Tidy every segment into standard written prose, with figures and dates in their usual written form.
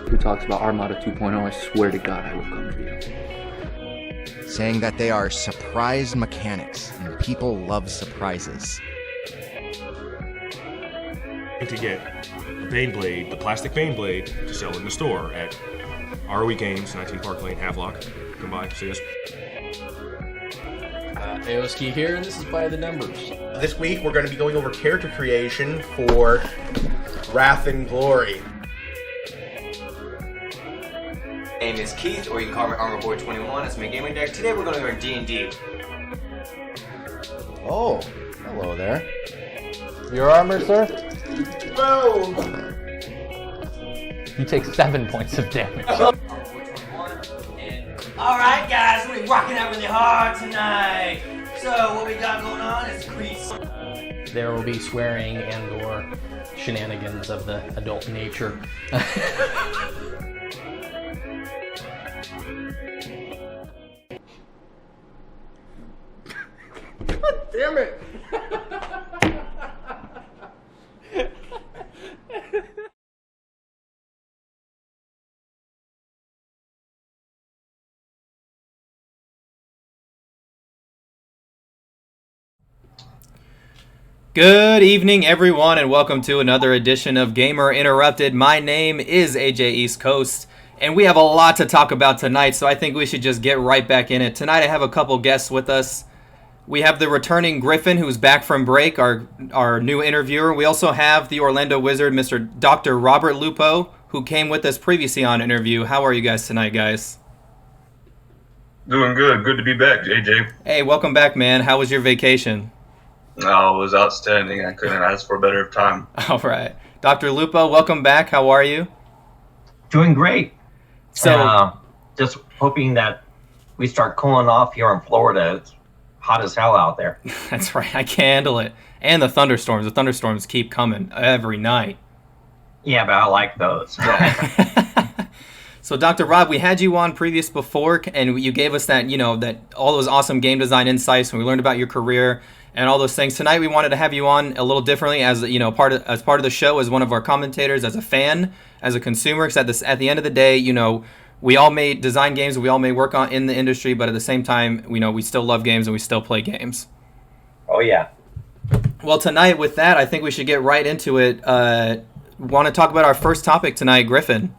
Who talks about Armada 2.0, I swear to God I will come for you. Saying that they are surprise mechanics, and people love surprises. To get a Baneblade, the plastic Baneblade, to sell in the store at ROE Games, 19 Park Lane, Havelock. Come by, see us. Aoski here, and this is By the Numbers. This week we're going to be going over character creation for Wrath and Glory. My name is Keith, or you can call me ArmorBoy21. That's my gaming deck. Today we're going to go over D&D. Oh, hello there. Your armor, sir? Boom! You take 7 points of damage. Alright guys, we're rocking out really hard tonight. So what we got going on is Grease. There will be swearing and or shenanigans of the adult nature. God damn it! Good evening, everyone, and welcome to another edition of Gamer Interrupted. My name is AJ East Coast, and we have a lot to talk about tonight, so I think we should just get right back in it. Tonight I have a couple guests with us. We have the returning Griffin, who's back from break, our new interviewer. We also have the Orlando Wizard, Mr. Dr. Robert Lupo, who came with us previously on interview. How are you guys tonight, guys? Doing good. Good to be back, JJ. Hey, welcome back, man. How was your vacation? Oh, it was outstanding. I couldn't ask for a better time. All right. Dr. Lupo, welcome back. How are you? Doing great. So, just hoping that we start cooling off here in Florida. It's hot as hell out there. That's right. I can't handle it. And the thunderstorms. The thunderstorms keep coming every night. Yeah, but I like those. So, Dr. Rob, we had you on previous before, and you gave us that, that all those awesome game design insights, and we learned about your career and all those things. Tonight, we wanted to have you on a little differently as part of the show, as one of our commentators, as a fan, as a consumer. Because at the end of the day, we all may design games, we all may work on in the industry, but at the same time, we still love games and we still play games. Oh yeah. Well, tonight with that, I think we should get right into it. Want to talk about our first topic tonight, Griffin?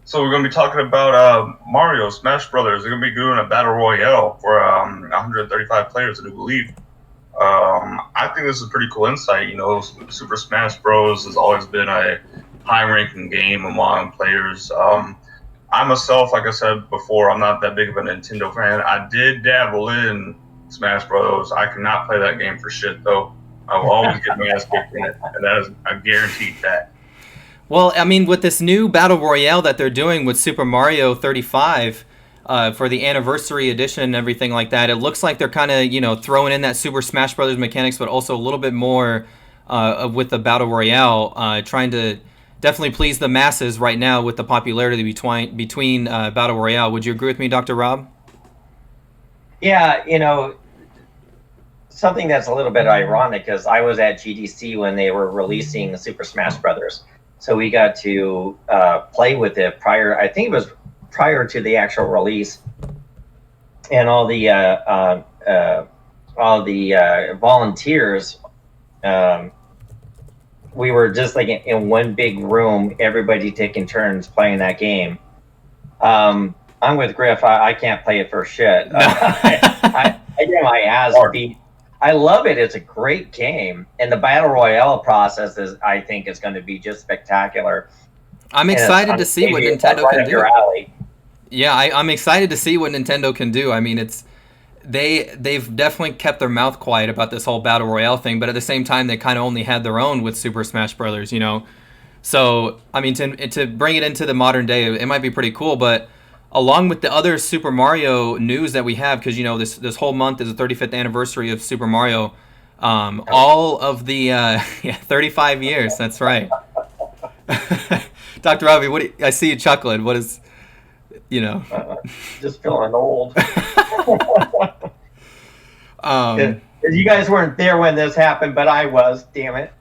So we're going to be talking about Mario Smash Brothers. They're going to be doing a battle royale for 135 players, I do believe. I think this is a pretty cool insight. Super Smash Bros. Has always been a high-ranking game among players. I myself, like I said before, I'm not that big of a Nintendo fan. I did dabble in Smash Bros. I cannot play that game for shit, though. I will always get my ass kicked in it, and that is a guaranteed that. Well, I mean, with this new Battle Royale that they're doing with Super Mario 35 for the anniversary edition and everything like that, it looks like they're kind of, throwing in that Super Smash Brothers mechanics, but also a little bit more with the Battle Royale, trying to definitely please the masses right now with the popularity between Battle Royale. Would you agree with me, Dr. Rob? Yeah, something that's a little bit ironic is I was at GDC when they were releasing Super Smash Brothers. So we got to play with it I think it was prior to the actual release, and all the volunteers. We were just like in one big room, everybody taking turns playing that game. I'm with Griff. I can't play it for shit. I get my ass beat. I love it. It's a great game, and the battle royale process I think is going to be just spectacular. I'm excited to see what Nintendo can do. Yeah, I'm excited to see what Nintendo can do. I mean, they've definitely kept their mouth quiet about this whole battle royale thing, but at the same time, they kind of only had their own with Super Smash Brothers, So I mean, to bring it into the modern day, it might be pretty cool, but along with the other Super Mario news that we have, because this whole month is the 35th anniversary of Super Mario. All of the 35 years. That's right. Dr. Robbie, I see you chuckling. What is, just feeling old. You guys weren't there when this happened, but I was. Damn it.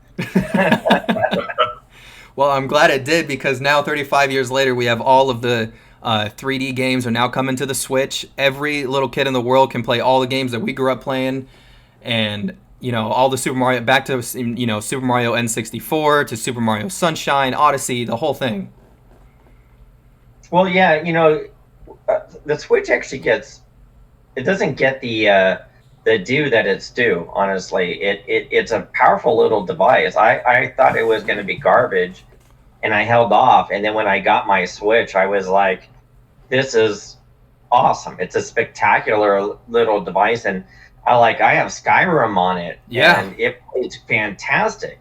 Well, I'm glad it did, because now 35 years later, we have all of the 3D games are now coming to the Switch. Every little kid in the world can play all the games that we grew up playing, and all the Super Mario, back to Super Mario N64 to Super Mario Sunshine, Odyssey, the whole thing. Well, yeah, the Switch actually doesn't get the due that it's due. Honestly, it's a powerful little device. I thought it was going to be garbage, and I held off. And then when I got my Switch, I was like, "This is awesome! It's a spectacular little device." And I have Skyrim on it. Yeah, and it plays fantastic.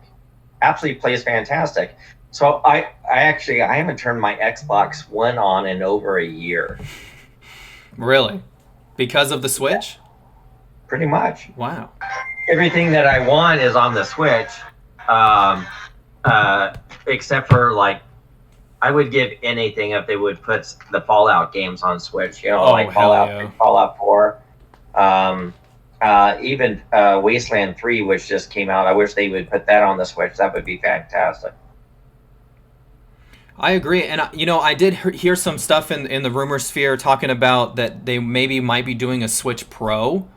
Absolutely plays fantastic. So I haven't turned my Xbox One on in over a year. Really? Because of the Switch? Pretty much. Wow. Everything that I want is on the Switch, except for I would give anything if they would put the Fallout games on Switch. Like Fallout, yeah. Fallout 4, even Wasteland 3, which just came out. I wish they would put that on the Switch. That would be fantastic. I agree, and I did hear some stuff in the rumor sphere talking about that they might be doing a Switch Pro,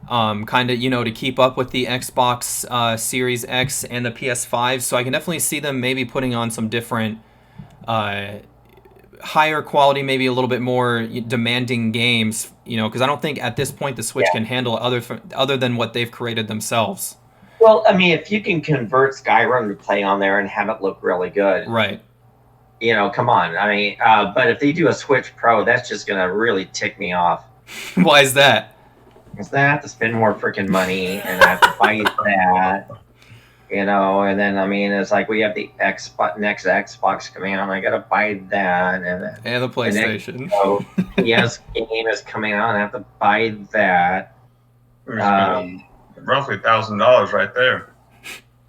kind of to keep up with the Xbox Series X and the PS5. So I can definitely see them maybe putting on some different, higher quality, maybe a little bit more demanding games. Because I don't think at this point the Switch can handle other than what they've created themselves. Well, I mean, if you can convert Skyrim to play on there and have it look really good, right? Come on. I mean, but if they do a Switch Pro, that's just going to really tick me off. Why is that? Because I have to spend more freaking money, and I have to buy that, and then, I mean, it's like we have the next Xbox coming out, and I got to buy that. And the PlayStation. Yes, game is coming out, and I have to buy that. Roughly $1,000 right there.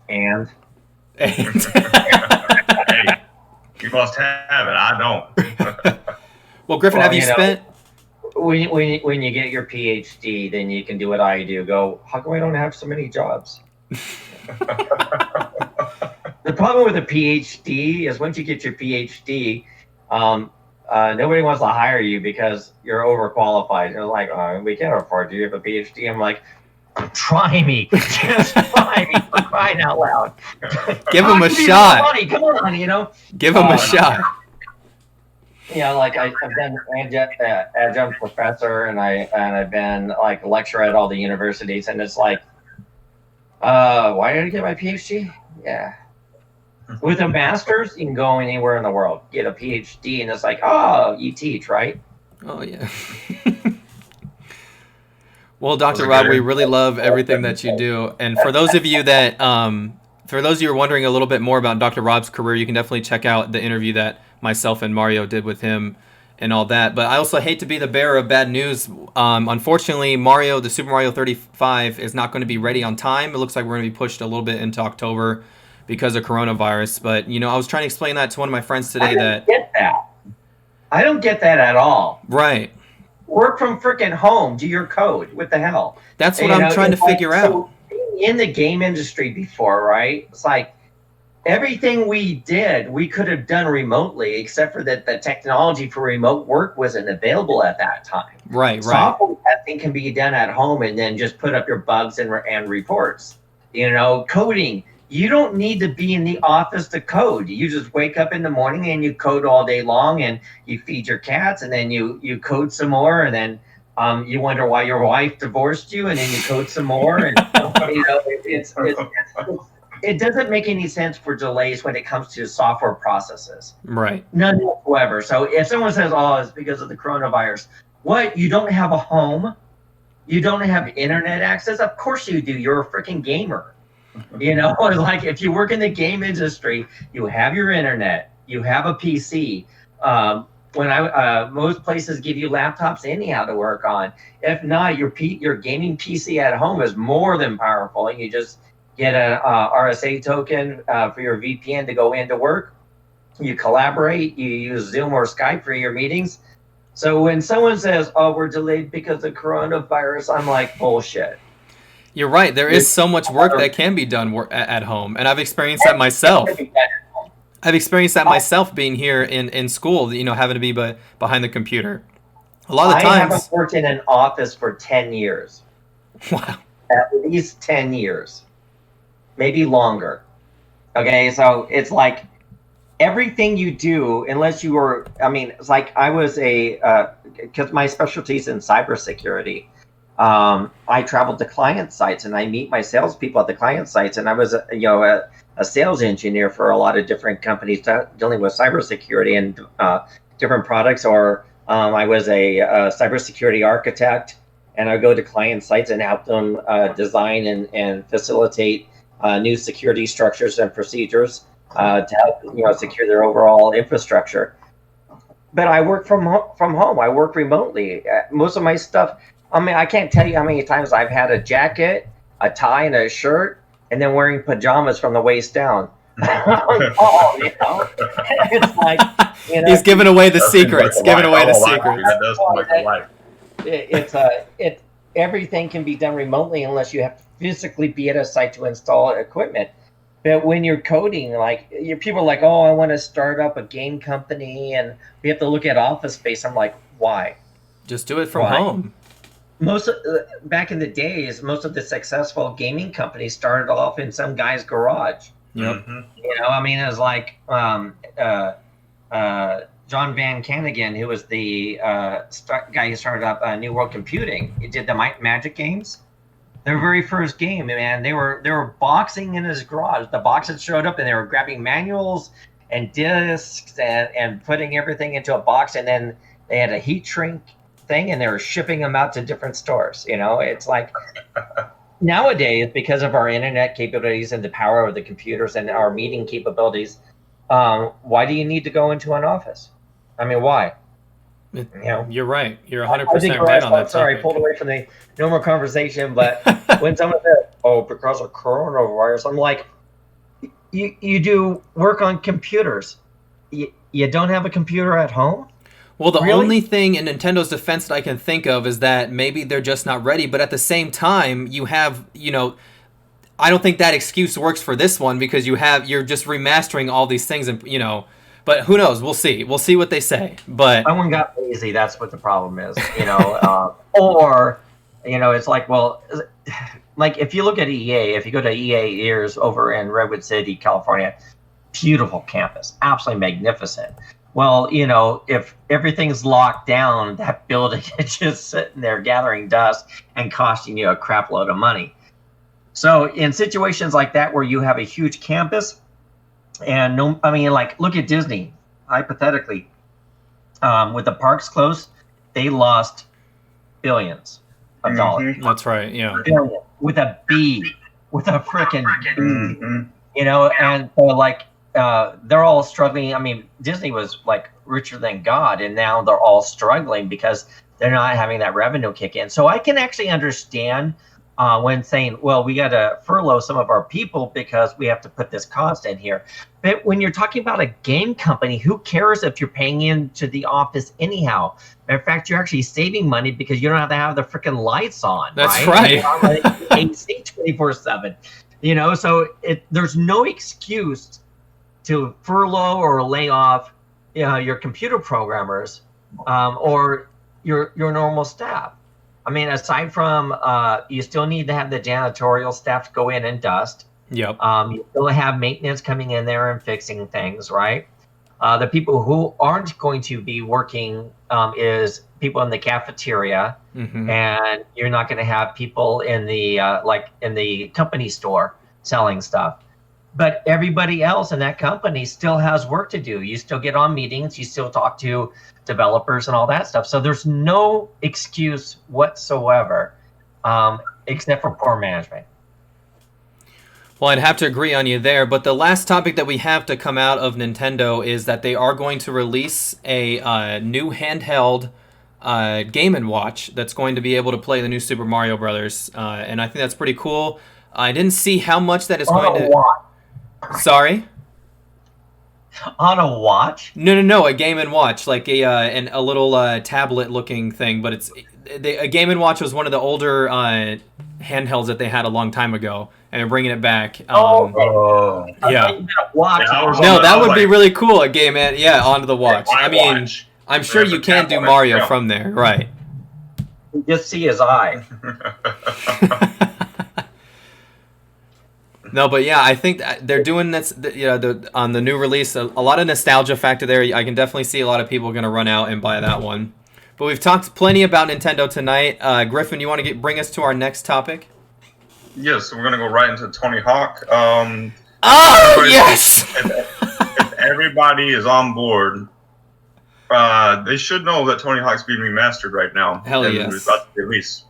And? Hey. You must have it. I don't. Well, Griffin, have you spent? When you get your PhD, then you can do what I do. Go, how come I don't have so many jobs? The problem with a PhD is once you get your PhD, nobody wants to hire you because you're overqualified. They're like, oh, we can't afford you. You have a PhD. I'm like, try me. Just try me. For crying out loud. Give him a shot. Money. Come on, Give him a shot. I've been adjunct professor, and I've been a lecturer at all the universities, and it's like, why did I get my PhD? Yeah. With a master's, you can go anywhere in the world, get a PhD, and it's like, oh, you teach, right? Oh, yeah. Well, Dr. Rob, we really love everything that you do. And for those of you that, who are wondering a little bit more about Dr. Rob's career, you can definitely check out the interview that myself and Mario did with him and all that. But I also hate to be the bearer of bad news. Unfortunately, the Super Mario 35 is not going to be ready on time. It looks like we're going to be pushed a little bit into October because of coronavirus. But, I was trying to explain that to one of my friends today. I don't get that at all. Right. Work from freaking home. Do your code. What the hell? That's what I'm trying to figure out. In the game industry before, right? It's like everything we did, we could have done remotely, except for that the technology for remote work wasn't available at that time. Right. Software testing can be done at home and then just put up your bugs and reports. Coding. You don't need to be in the office to code. You just wake up in the morning and you code all day long, and you feed your cats, and then you code some more, and then you wonder why your wife divorced you, and then you code some more, and it doesn't make any sense for delays when it comes to software processes. Right. None whatsoever. So if someone says, "Oh, it's because of the coronavirus," what? You don't have a home? You don't have internet access? Of course you do. You're a freaking gamer. Like if you work in the game industry, you have your internet, you have a PC. Most places give you laptops anyhow to work on. If not, your gaming PC at home is more than powerful, and you just get a RSA token for your VPN to go into work. You collaborate. You use Zoom or Skype for your meetings. So when someone says, "Oh, we're delayed because of coronavirus," I'm like, bullshit. You're right. There is so much work that can be done at home, and I've experienced that myself. I've experienced that myself being here in school. You know, having to be behind the computer. A lot of the times, I haven't worked in an office for 10 years. Wow. At least 10 years, maybe longer. Okay, so it's like everything you do, unless you were, I mean, it's like I was because my specialty is in cybersecurity. I traveled to client sites and I meet my salespeople at the client sites, and I was, a sales engineer for a lot of different companies dealing with cybersecurity and different products. Or I was a cybersecurity architect, and I go to client sites and help them design and facilitate new security structures and procedures to help secure their overall infrastructure. But I work from home. I work remotely. Most of my stuff. I mean, I can't tell you how many times I've had a jacket, a tie, and a shirt, and then wearing pajamas from the waist down. It's like, he's giving away the secrets. Giving away the secrets. That does come like a life. Everything can be done remotely unless you have to physically be at a site to install equipment. But when you're coding, people are like, oh, I want to start up a game company, and we have to look at office space. I'm like, why? Just do it from home. Back in the days, most of the successful gaming companies started off in some guy's garage. Yep. I mean, it was like John Van Canagan, who was the guy who started up New World Computing. He did the Magic games. Their very first game, man, they were boxing in his garage. The boxes showed up, and they were grabbing manuals and discs and putting everything into a box, and then they had a heat shrink thing, and they were shipping them out to different stores. It's like nowadays, because of our internet capabilities and the power of the computers and our meeting capabilities, why do you need to go into an office? I mean, why? You're right. You're 100% right on that. Sorry, I pulled away from the normal conversation, but when someone said, "Oh, because of coronavirus," I'm like, "You do work on computers. You don't have a computer at home?" Well, the only thing in Nintendo's defense that I can think of is that maybe they're just not ready. But at the same time, you have, I don't think that excuse works for this one, because you're just remastering all these things, and But who knows? We'll see. We'll see what they say. But someone got lazy. That's what the problem is, or it's like, well, like if you look at EA, if you go to EA Ears over in Redwood City, California, beautiful campus, absolutely magnificent. Well, if everything's locked down, that building is just sitting there gathering dust and costing you a crap load of money. So in situations like that, where you have a huge campus, and look at Disney, hypothetically, with the parks closed, they lost billions of dollars. That's right, yeah. Billion, with a B, with a frickin' B. And so they're all struggling. I mean, Disney was like richer than God, and now they're all struggling because they're not having that revenue kick in. So I can actually understand when saying, well, we got to furlough some of our people because we have to put this cost in here. But when you're talking about a game company, who cares if you're paying into the office anyhow? Matter of fact, you're actually saving money because you don't have to have the freaking lights on. That's right. AC 24/7. So there's no excuse to furlough or lay off your computer programmers or your normal staff. I mean, aside from you still need to have the janitorial staff to go in and dust. Yep. You still have maintenance coming in there and fixing things, right? The people who aren't going to be working is people in the cafeteria, and you're not going to have people in the in the company store selling stuff. But everybody else in that company still has work to do. You still get on meetings, you still talk to developers and all that stuff. So there's no excuse whatsoever, except for poor management. Well, I'd have to agree on you there, but the last topic that we have to come out of Nintendo is that they are going to release a new handheld Game & Watch that's going to be able to play the new Super Mario Brothers, and I think that's pretty cool. I didn't see how much that is going to... Watch. Sorry? On a watch? No, a Game & Watch, like a little tablet-looking thing, but a Game & Watch was one of the older handhelds that they had a long time ago, and they're bringing it back. Oh. Yeah. Watch. Yeah, I was on No, the- that I was would be like, really cool. A game, onto the watch. my I mean, watch. I'm sure There's you a can do tablet. Mario Yeah. from there, right? You just see his eye. No, but yeah, I think that they're doing this. On the new release, a lot of nostalgia factor there. I can definitely see a lot of people going to run out and buy that one. But we've talked plenty about Nintendo tonight. Griffin, you want to bring us to our next topic? Yes, so we're gonna go right into Tony Hawk. Yes. If everybody is on board, they should know that Tony Hawk's being remastered right now. Hell and yes. it's about to be released.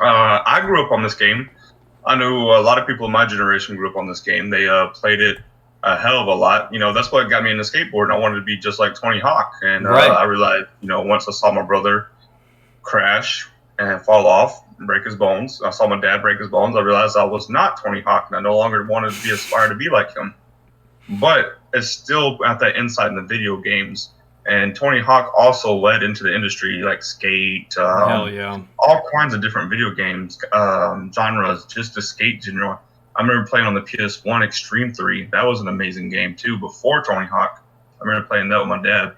I grew up on this game. I knew a lot of people in my generation grew up on this game. They played it a hell of a lot. That's what got me into skateboarding. I wanted to be just like Tony Hawk, and Right. I realized, once I saw my brother crash and fall off, break his bones. I saw my dad break his bones. I realized I was not Tony Hawk, and I no longer wanted to be aspired to be like him. But it's still at that inside in the video games. And Tony Hawk also led into the industry, like skate, Hell yeah. all kinds of different video games genres, just the skate genre. I remember playing on the PS1 Extreme 3. That was an amazing game too. Before Tony Hawk, I remember playing that with my dad.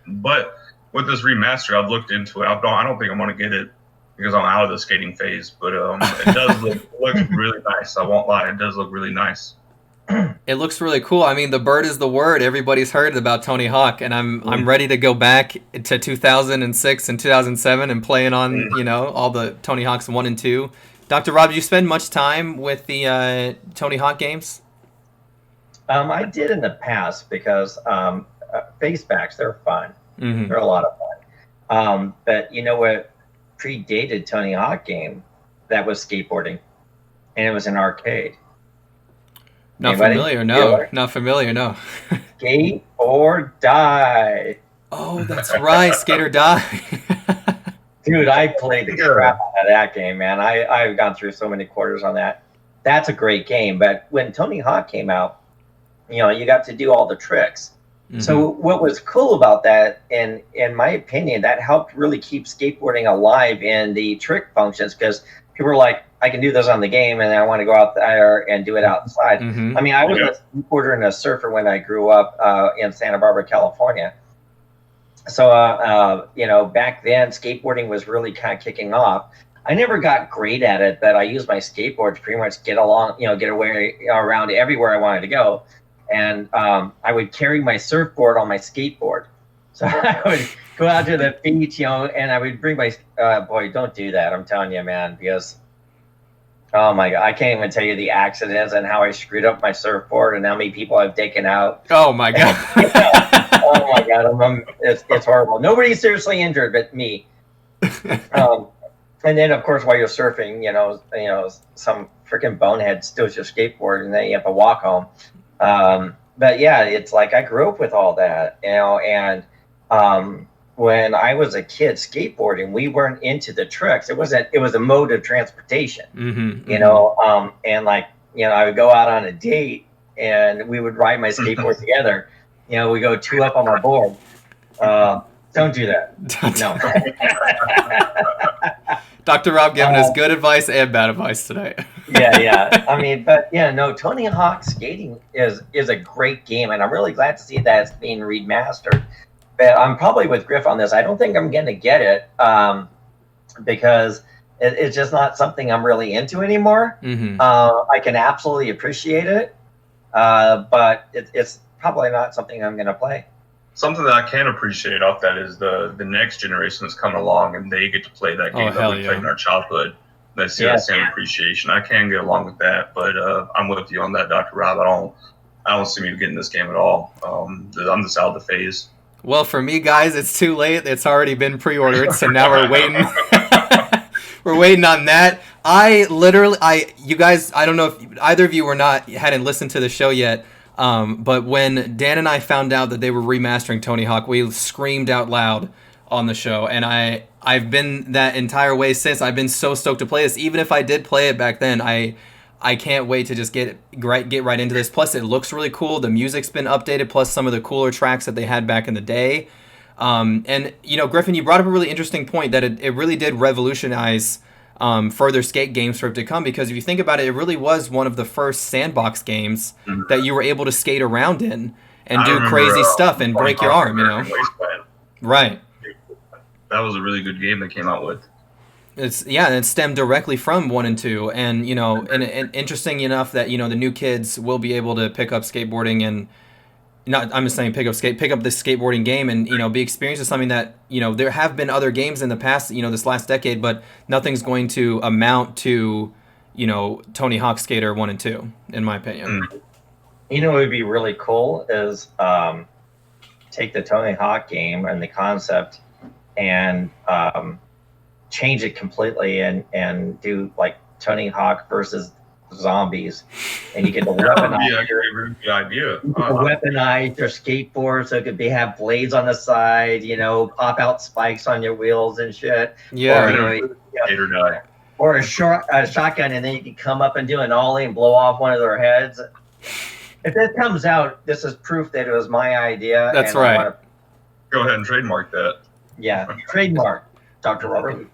But with this remaster, I've looked into it. I don't think I'm gonna get it because I'm out of the skating phase. But it does look really nice. I won't lie, it does look really nice. It looks really cool. I mean, the bird is the word. Everybody's heard about Tony Hawk, and I'm ready to go back to 2006 and 2007 and playing on all the Tony Hawks 1 and 2. Dr. Rob, did you spend much time with the Tony Hawk games? I did in the past because face backs, they're fun. Mm-hmm. They're a lot of fun. But you know what predated Tony Hawk game? That was skateboarding, and it was an arcade. Not Anybody? familiar, no. Yeah. Not familiar, no. Skate or die. Oh, that's right. Skate or Die. Dude, I played the crap out of that game, man. I've gone through so many quarters on that. That's a great game. But when Tony Hawk came out, you got to do all the tricks. Mm-hmm. So what was cool about that, and in my opinion, that helped really keep skateboarding alive in the trick functions, because people were like, I can do this on the game, and I want to go out there and do it outside. Mm-hmm. I mean, I was a skateboarder and a surfer when I grew up in Santa Barbara, California. So, back then, skateboarding was really kind of kicking off. I never got great at it, but I used my skateboard to pretty much get away around everywhere I wanted to go. And I would carry my surfboard on my skateboard. So I would go out to the beach, and I would bring my, boy, don't do that. I'm telling you, man, because, oh my God, I can't even tell you the accidents and how I screwed up my surfboard and how many people I've taken out. Oh my God. Oh my God, it's horrible. Nobody's seriously injured but me. And then, of course, while you're surfing, some freaking bonehead steals your skateboard, and then you have to walk home. But yeah, it's like I grew up with all that, and when I was a kid skateboarding, we weren't into the tricks. It was a mode of transportation, Mm-hmm. and I would go out on a date and we would ride my skateboard together. We go two up on my board. Don't do that. No. Dr. Rob giving us good advice and bad advice tonight. Yeah. I mean, but yeah, no, Tony Hawk Skating is a great game, and I'm really glad to see that it's being remastered. But I'm probably with Griff on this. I don't think I'm going to get it because it's just not something I'm really into anymore. Mm-hmm. I can absolutely appreciate it, but it's probably not something I'm going to play. Something that I can appreciate off that is the next generation that's coming along, and they get to play that game that we played in our childhood. They see that same appreciation. I can get along with that, but I'm with you on that, Dr. Rob. I don't see me getting this game at all. I'm just out of the phase. Well, for me, guys, it's too late. It's already been pre-ordered, so now we're waiting. We're waiting on that. You guys, I don't know if either of you hadn't listened to the show yet, but when Dan and I found out that they were remastering Tony Hawk, we screamed out loud on the show, and I've been that entire way since. I've been so stoked to play this. Even if I did play it back then, I can't wait to just get right into this. Plus, it looks really cool. The music's been updated, plus some of the cooler tracks that they had back in the day. And Griffin, you brought up a really interesting point that it really did revolutionize further skate games for it to come, because if you think about it, it really was one of the first sandbox games that you were able to skate around in and do crazy stuff and break your arm, Wasteland. Right. That was a really good game they came out with. It stemmed directly from 1 and 2, and and interesting enough that the new kids will be able to pick up skateboarding and I'm just saying pick up the skateboarding game and be experienced with something that there have been other games in the past this last decade, but nothing's going to amount to Tony Hawk Skater 1 and 2 in my opinion. What would be really cool is take the Tony Hawk game and the concept and change it completely and do like Tony Hawk versus zombies, and you get to weaponize your skateboard, so it could have blades on the side, pop out spikes on your wheels and shit. Yeah. Or a shotgun, and then you can come up and do an ollie and blow off one of their heads. If this comes out, this is proof that it was my idea. That's right. Go ahead and trademark that. Yeah, trademark, Dr. Robert.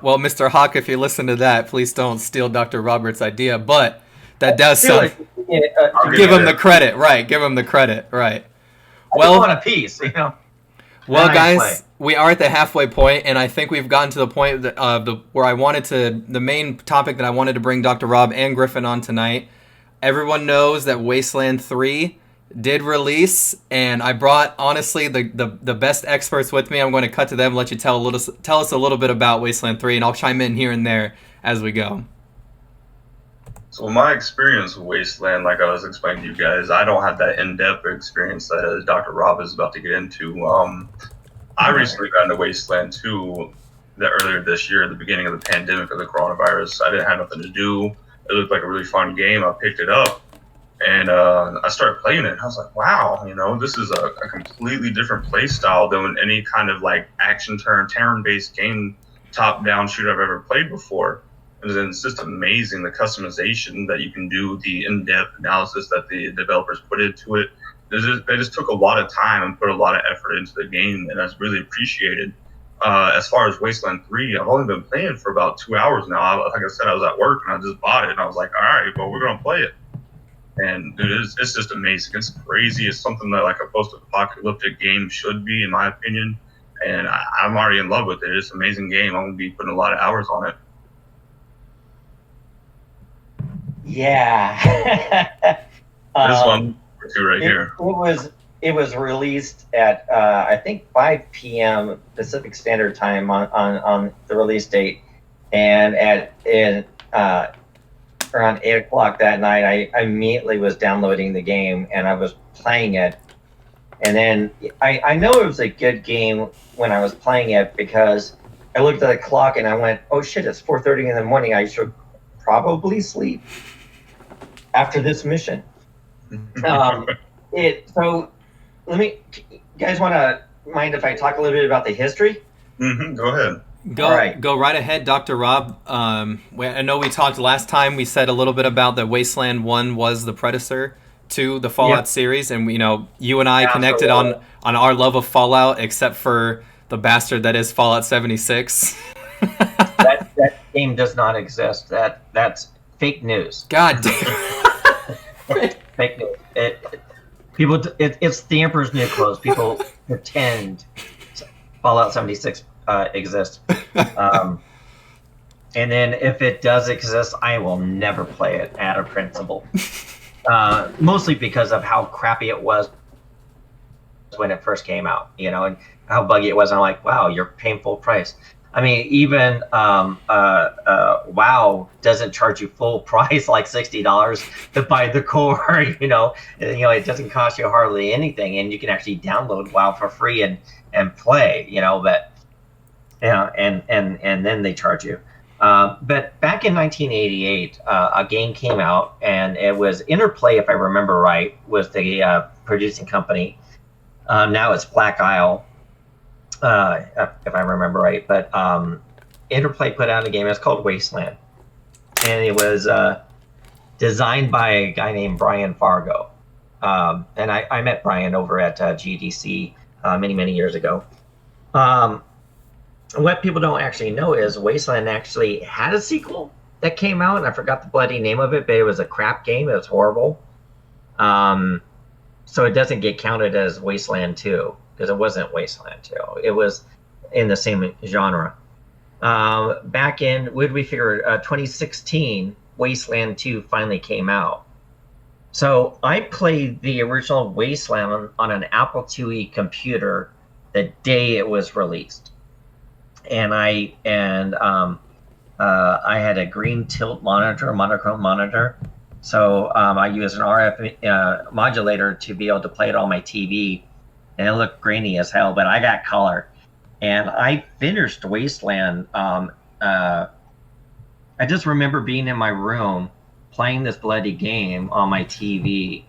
Well, Mr. Hawk, if you listen to that, please don't steal Dr. Robert's idea, but that does sound... give him the credit, right. Give him the credit, right. Well, on a piece, Well, guys, we are at the halfway point, and I think we've gotten to the point where the main topic that I wanted to bring Dr. Rob and Griffin on tonight. Everyone knows that Wasteland 3 did release, and I brought, honestly, the best experts with me. I'm going to cut to them, let you tell us a little bit about Wasteland 3, and I'll chime in here and there as we go. So my experience with Wasteland, like I was explaining to you guys, I don't have that in-depth experience that Dr. Rob is about to get into. I recently got into Wasteland 2 earlier this year, at the beginning of the pandemic of the coronavirus. I didn't have nothing to do. It looked like a really fun game. I picked it up. And I started playing it. I was like, wow, this is a completely different play style than any kind of like action turn-based game, top-down shooter I've ever played before. And then it's just amazing, the customization that you can do, the in-depth analysis that the developers put into it. They just took a lot of time and put a lot of effort into the game, and that's really appreciated. As far as Wasteland 3, I've only been playing for about 2 hours now. Like I said, I was at work and I just bought it, and I was like, all right, well, we're going to play it. And dude, it's just amazing. It's crazy. It's something that like a post-apocalyptic game should be, in my opinion. And I'm already in love with it. It's an amazing game. I'm going to be putting a lot of hours on it. Yeah. This one for two right here. It was released at I think 5 p.m. Pacific Standard Time on the release date, and around 8 o'clock that night, I immediately was downloading the game and I was playing it. And then I know it was a good game when I was playing it because I looked at the clock and I went, oh shit, it's 4:30 in the morning. I should probably sleep after this mission. So let me, you guys want to mind if I talk a little bit about the history? Go ahead. Go right ahead, Dr. Rob. I know we talked last time. We said a little bit about that Wasteland 1 was the predecessor to the Fallout series, and you and I connected on our love of Fallout, except for the bastard that is Fallout 76. that game does not exist. That's fake news. God damn. Fake news. It's the Emperor's New Clothes. People pretend Fallout 76 exists. And then if it does exist, I will never play it out of principle. Mostly because of how crappy it was when it first came out, and how buggy it was. And I'm like, wow, you're paying full price. I mean, even WoW doesn't charge you full price, like $60 to buy the core. It doesn't cost you hardly anything, and you can actually download WoW for free and play. But and then they charge you. But back in 1988, a game came out, and it was Interplay, if I remember right, was the producing company. Now it's Black Isle, if I remember right. But Interplay put out a game. It's called Wasteland, and it was designed by a guy named Brian Fargo. And I met Brian over at GDC many years ago. What people don't actually know is Wasteland actually had a sequel that came out, and I forgot the bloody name of it, but it was a crap game. It was horrible. So it doesn't get counted as Wasteland 2 because it wasn't Wasteland 2. It was in the same genre. Back in, what did we figure, 2016, Wasteland 2 finally came out. So I played the original Wasteland on an Apple IIe computer the day it was released. And I had a green tilt monitor, a monochrome monitor. So I used an RF modulator to be able to play it on my TV. And it looked grainy as hell, but I got color. And I finished Wasteland. I just remember being in my room playing this bloody game on my TV.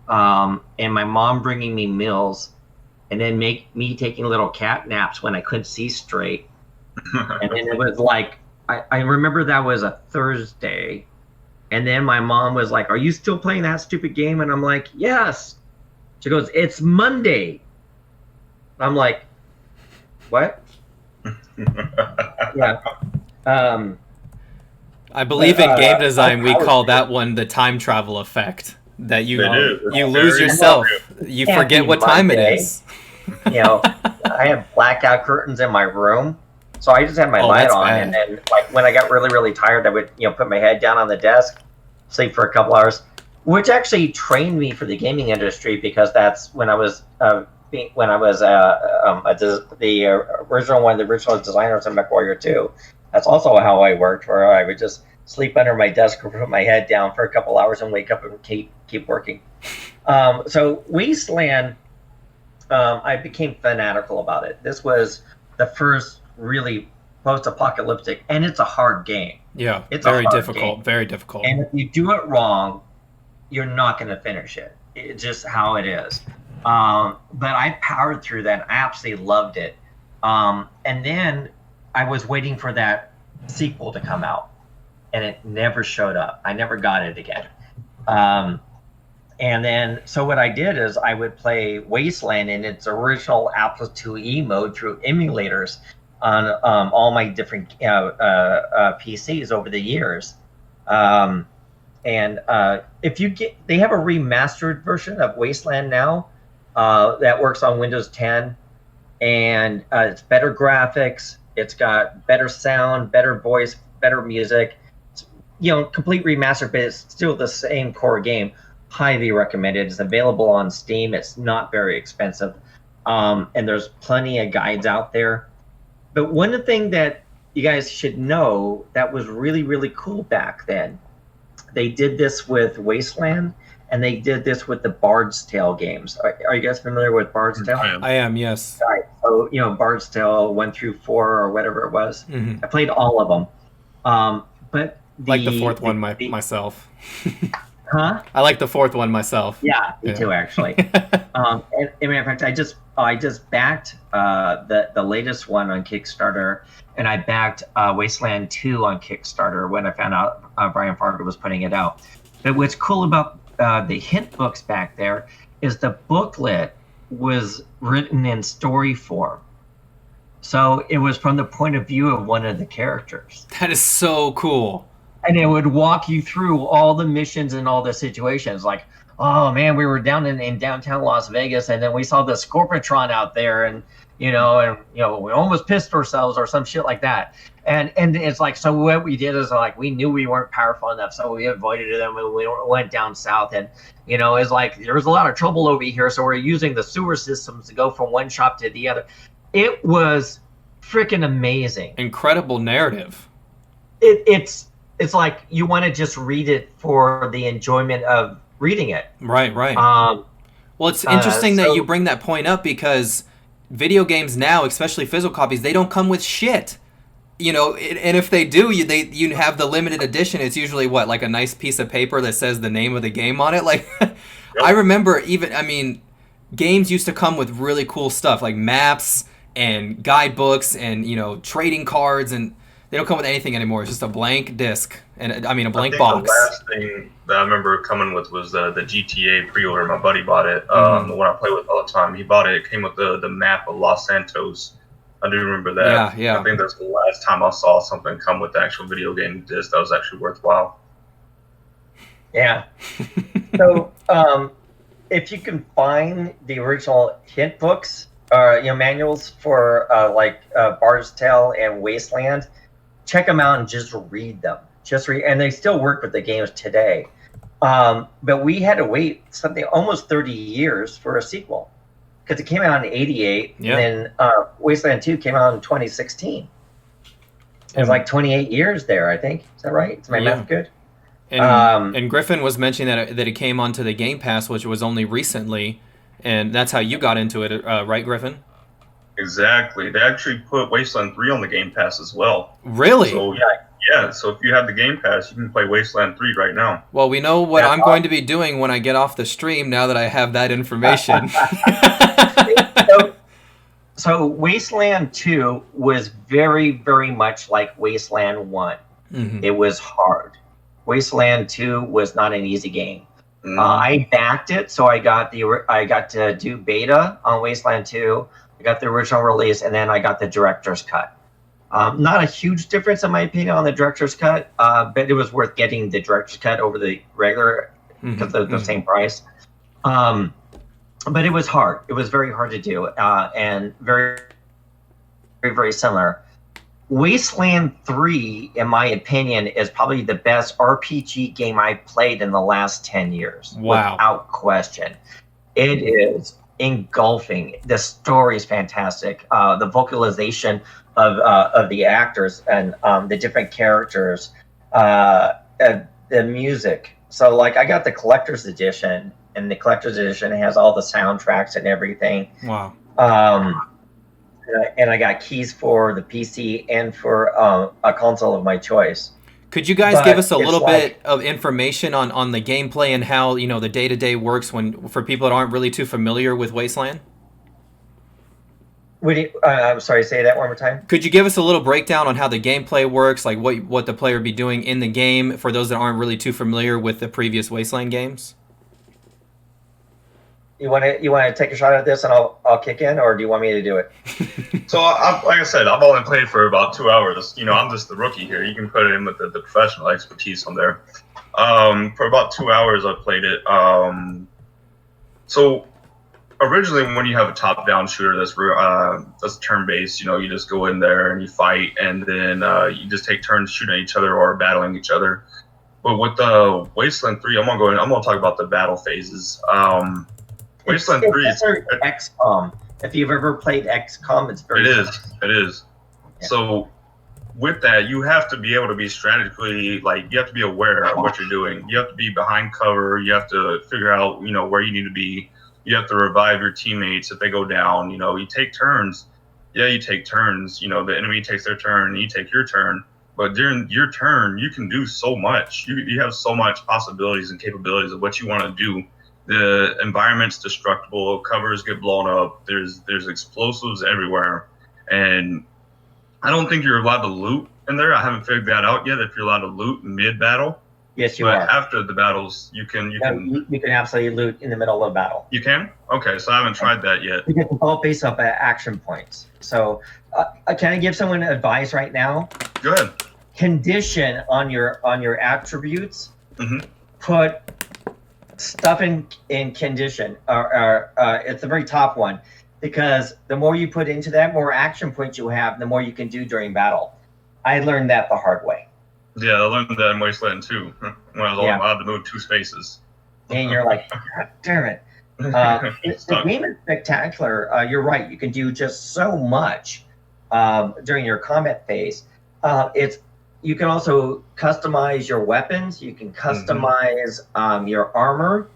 And my mom bringing me meals and then me taking little cat naps when I couldn't see straight. And then it was like, I remember that was a Thursday. And then my mom was like, "Are you still playing that stupid game?" And I'm like, "Yes." She goes, "It's Monday." I'm like, "What?" Yeah. I believe in game design we call that one the time travel effect. That you lose yourself. You forget what time it is. You know, I have blackout curtains in my room. So I just had my light on, and then like when I got really, really tired, I would put my head down on the desk, sleep for a couple hours, which actually trained me for the gaming industry because that's when I was the original designers in MechWarrior 2. That's also how I worked, where I would just sleep under my desk or put my head down for a couple hours and wake up and keep working. So Wasteland, I became fanatical about it. This was the first really post-apocalyptic, and it's a hard game. Yeah, it's very difficult, very difficult. And if you do it wrong, you're not going to finish it. It's just how it is. But I powered through that. I absolutely loved it. And then I was waiting for that sequel to come out, and it never showed up. I never got it again. And then, so what I did is I would play Wasteland in its original Apple IIe mode through emulators on all my different PCs over the years. And if you they have a remastered version of Wasteland now that works on Windows 10, and it's better graphics, it's got better sound, better voice, better music. It's, complete remastered, but it's still the same core game. Highly recommended. It's available on Steam. It's not very expensive, and there's plenty of guides out there. But one thing that you guys should know that was really, really cool back then, they did this with Wasteland, and they did this with the Bard's Tale games. Are you guys familiar with Bard's Tale? I am, yes. All right. So, Bard's Tale 1 through 4 or whatever it was. Mm-hmm. I played all of them. But like the fourth one myself. Huh? I like the fourth one myself. Yeah, me too, actually. And in fact, I just backed the latest one on Kickstarter, and I backed Wasteland 2 on Kickstarter when I found out Brian Fargo was putting it out. But what's cool about the hint books back there is the booklet was written in story form. So it was from the point of view of one of the characters. That is so cool. And it would walk you through all the missions and all the situations. Like, oh man, we were down in downtown Las Vegas, and then we saw the Scorpitron out there, and we almost pissed ourselves or some shit like that. And it's like, so what we did is like we knew we weren't powerful enough, so we avoided them and we went down south. And it's like there was a lot of trouble over here, so we're using the sewer systems to go from one shop to the other. It was freaking amazing. Incredible narrative. It's like you want to just read it for the enjoyment of reading it. Right. Well, it's interesting that you bring that point up because video games now, especially physical copies, they don't come with shit. And if they do, you have the limited edition. It's usually like a nice piece of paper that says the name of the game on it. Like, I remember games used to come with really cool stuff like maps and guidebooks and trading cards, and They don't come with anything anymore. It's just a blank disc, and I mean a I blank think box. the last thing that I remember coming with was the GTA pre-order. My buddy bought it. The one I play with all the time. He bought it. It came with the map of Los Santos. I do remember that. Yeah. I think that's the last time I saw something come with the actual video game disc that was actually worthwhile. Yeah. So, if you can find the original hint books, manuals for Bard's Tale and Wasteland, check them out and just read them. And they still work with the games today. But we had to wait something almost 30 years for a sequel because it came out in '88, and then Wasteland 2 came out in 2016. It was like 28 years there, I think. Is that right? Is my math good? And Griffin was mentioning that it came onto the Game Pass, which was only recently, and that's how you got into it, right, Griffin? Exactly. They actually put Wasteland 3 on the Game Pass as well. Really? So, yeah. So if you have the Game Pass, you can play Wasteland 3 right now. Well, we know what I'm going to be doing when I get off the stream now that I have that information. So Wasteland 2 was very, very much like Wasteland 1. Mm-hmm. It was hard. Wasteland 2 was not an easy game. I backed it, so I got to do beta on Wasteland 2. I got the original release, and then I got the director's cut. Not a huge difference, in my opinion, on the director's cut, but it was worth getting the director's cut over the regular because they're the same price. But it was hard. It was very hard to do, and very, very, very similar. Wasteland 3, in my opinion, is probably the best RPG game I've played in the last 10 years. Wow. Without question. It is engulfing. The story is fantastic. The vocalization of the actors and the different characters, the music. So, I got the collector's edition, and the collector's edition has all the soundtracks and everything. Wow. And I got keys for the PC and for a console of my choice. Could you guys give us a little bit of information on the gameplay and how the day-to-day works for people that aren't really too familiar with Wasteland? I'm sorry, say that one more time. Could you give us a little breakdown on how the gameplay works, like what the player would be doing in the game for those that aren't really too familiar with the previous Wasteland games? You want to take a shot at this and I'll kick in, or do you want me to do it? So, like I said, I've only played for about 2 hours. I'm just the rookie here. You can put it in with the professional expertise on there. For about 2 hours, I played it. So, originally, when you have a top-down shooter that's turn-based, you just go in there and you fight, and then you just take turns shooting at each other or battling each other. But with the Wasteland 3, I'm gonna talk about the battle phases. Wasteland 3 is XCOM. If you've ever played XCOM, it's very. It is. Yeah. So, with that, you have to be able to be strategically, you have to be aware of what you're doing. You have to be behind cover. You have to figure out, where you need to be. You have to revive your teammates if they go down. You take turns. Yeah, you take turns. The enemy takes their turn, you take your turn. But during your turn, you can do so much. You have so much possibilities and capabilities of what you want to do. The environment's destructible. Covers get blown up. There's explosives everywhere, and I don't think you're allowed to loot in there. I haven't figured that out yet. If you're allowed to loot mid battle. Yes, you are. After the battles, you can absolutely loot in the middle of the battle. You can? Okay, so I haven't tried that yet. You get all based off action points. So, can I give someone advice right now? Go ahead. Condition on your attributes. Mm-hmm. Put stuff in condition. It's the very top one, because the more you put into that, more action points you have, the more you can do during battle. I learned that the hard way. Yeah, I learned that in Wasteland 2 when I was only allowed to move 2 spaces. And you're like, God damn it. The game is spectacular. You're right. You can do just so much during your combat phase. You can also customize your weapons. You can customize your armor.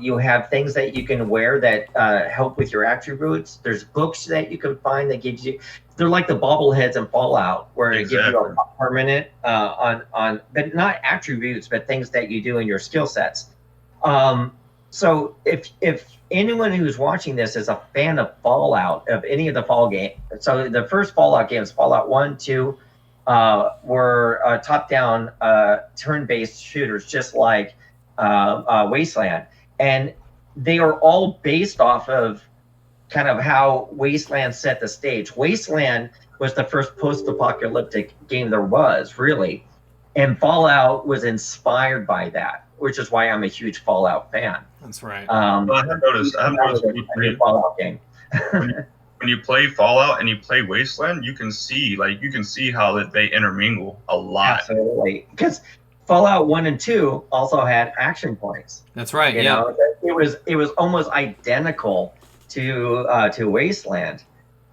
You have things that you can wear that help with your attributes. There's books that you can find that gives you. They're like the bobbleheads in Fallout, where it gives you a permanent on, but not attributes, but things that you do in your skill sets. So if anyone who's watching this is a fan of Fallout, of any of the Fall game, so the first Fallout games, Fallout 1, 2, were top-down turn-based shooters, just like Wasteland, and they are all based off of kind of how Wasteland set the stage. Wasteland was the first post-apocalyptic game there was, really, and Fallout was inspired by that, which is why I'm a huge Fallout fan. That's right. Well, I have noticed a new Fallout game. when you play Fallout and you play Wasteland, you can see how that they intermingle a lot. Absolutely, because Fallout 1 and 2 also had action points. That's right. You know, it was almost identical to Wasteland,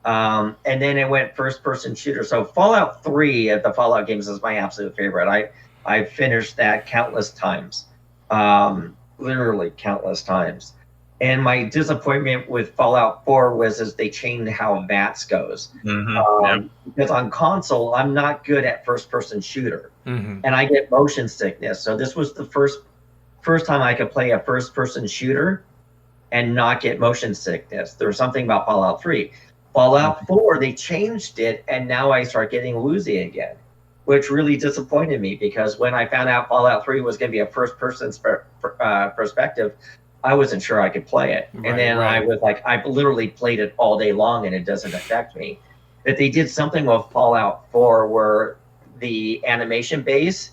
and then it went first person shooter. So Fallout 3 of the Fallout games is my absolute favorite. I finished that countless times, literally countless times. And my disappointment with Fallout 4 was they changed how VATS goes. Because on console, I'm not good at first-person shooter, and I get motion sickness. So this was the first time I could play a first-person shooter and not get motion sickness. There was something about Fallout 3. Fallout 4, they changed it, and now I start getting woozy again, which really disappointed me, because when I found out Fallout 3 was going to be a first-person perspective, I wasn't sure I could play it. And then I was like, I've literally played it all day long and it doesn't affect me. But they did something with Fallout 4 where the animation base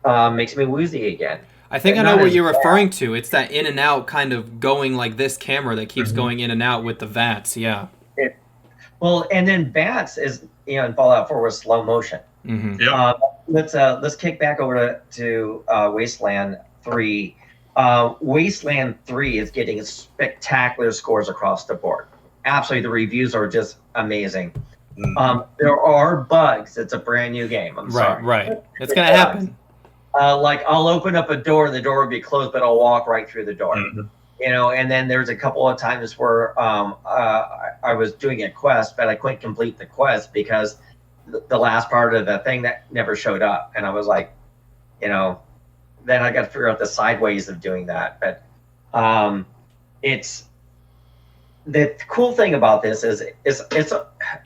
makes me woozy again. I think I know what you're referring to. It's that in and out kind of going like this camera that keeps going in and out with the VATS. Yeah. Well, and then VATS is, in Fallout 4 was slow motion. Let's kick back over to Wasteland 3. Wasteland 3 is getting spectacular scores across the board. Absolutely, the reviews are just amazing. There are bugs. It's a brand new game. I'm sorry. Right. It's going to happen. Like, I'll open up a door and the door will be closed, but I'll walk right through the door. And then there's a couple of times where I was doing a quest, but I couldn't complete the quest because the last part of the thing that never showed up. And I was like, then I got to figure out the side ways of doing that. But it's the cool thing about this is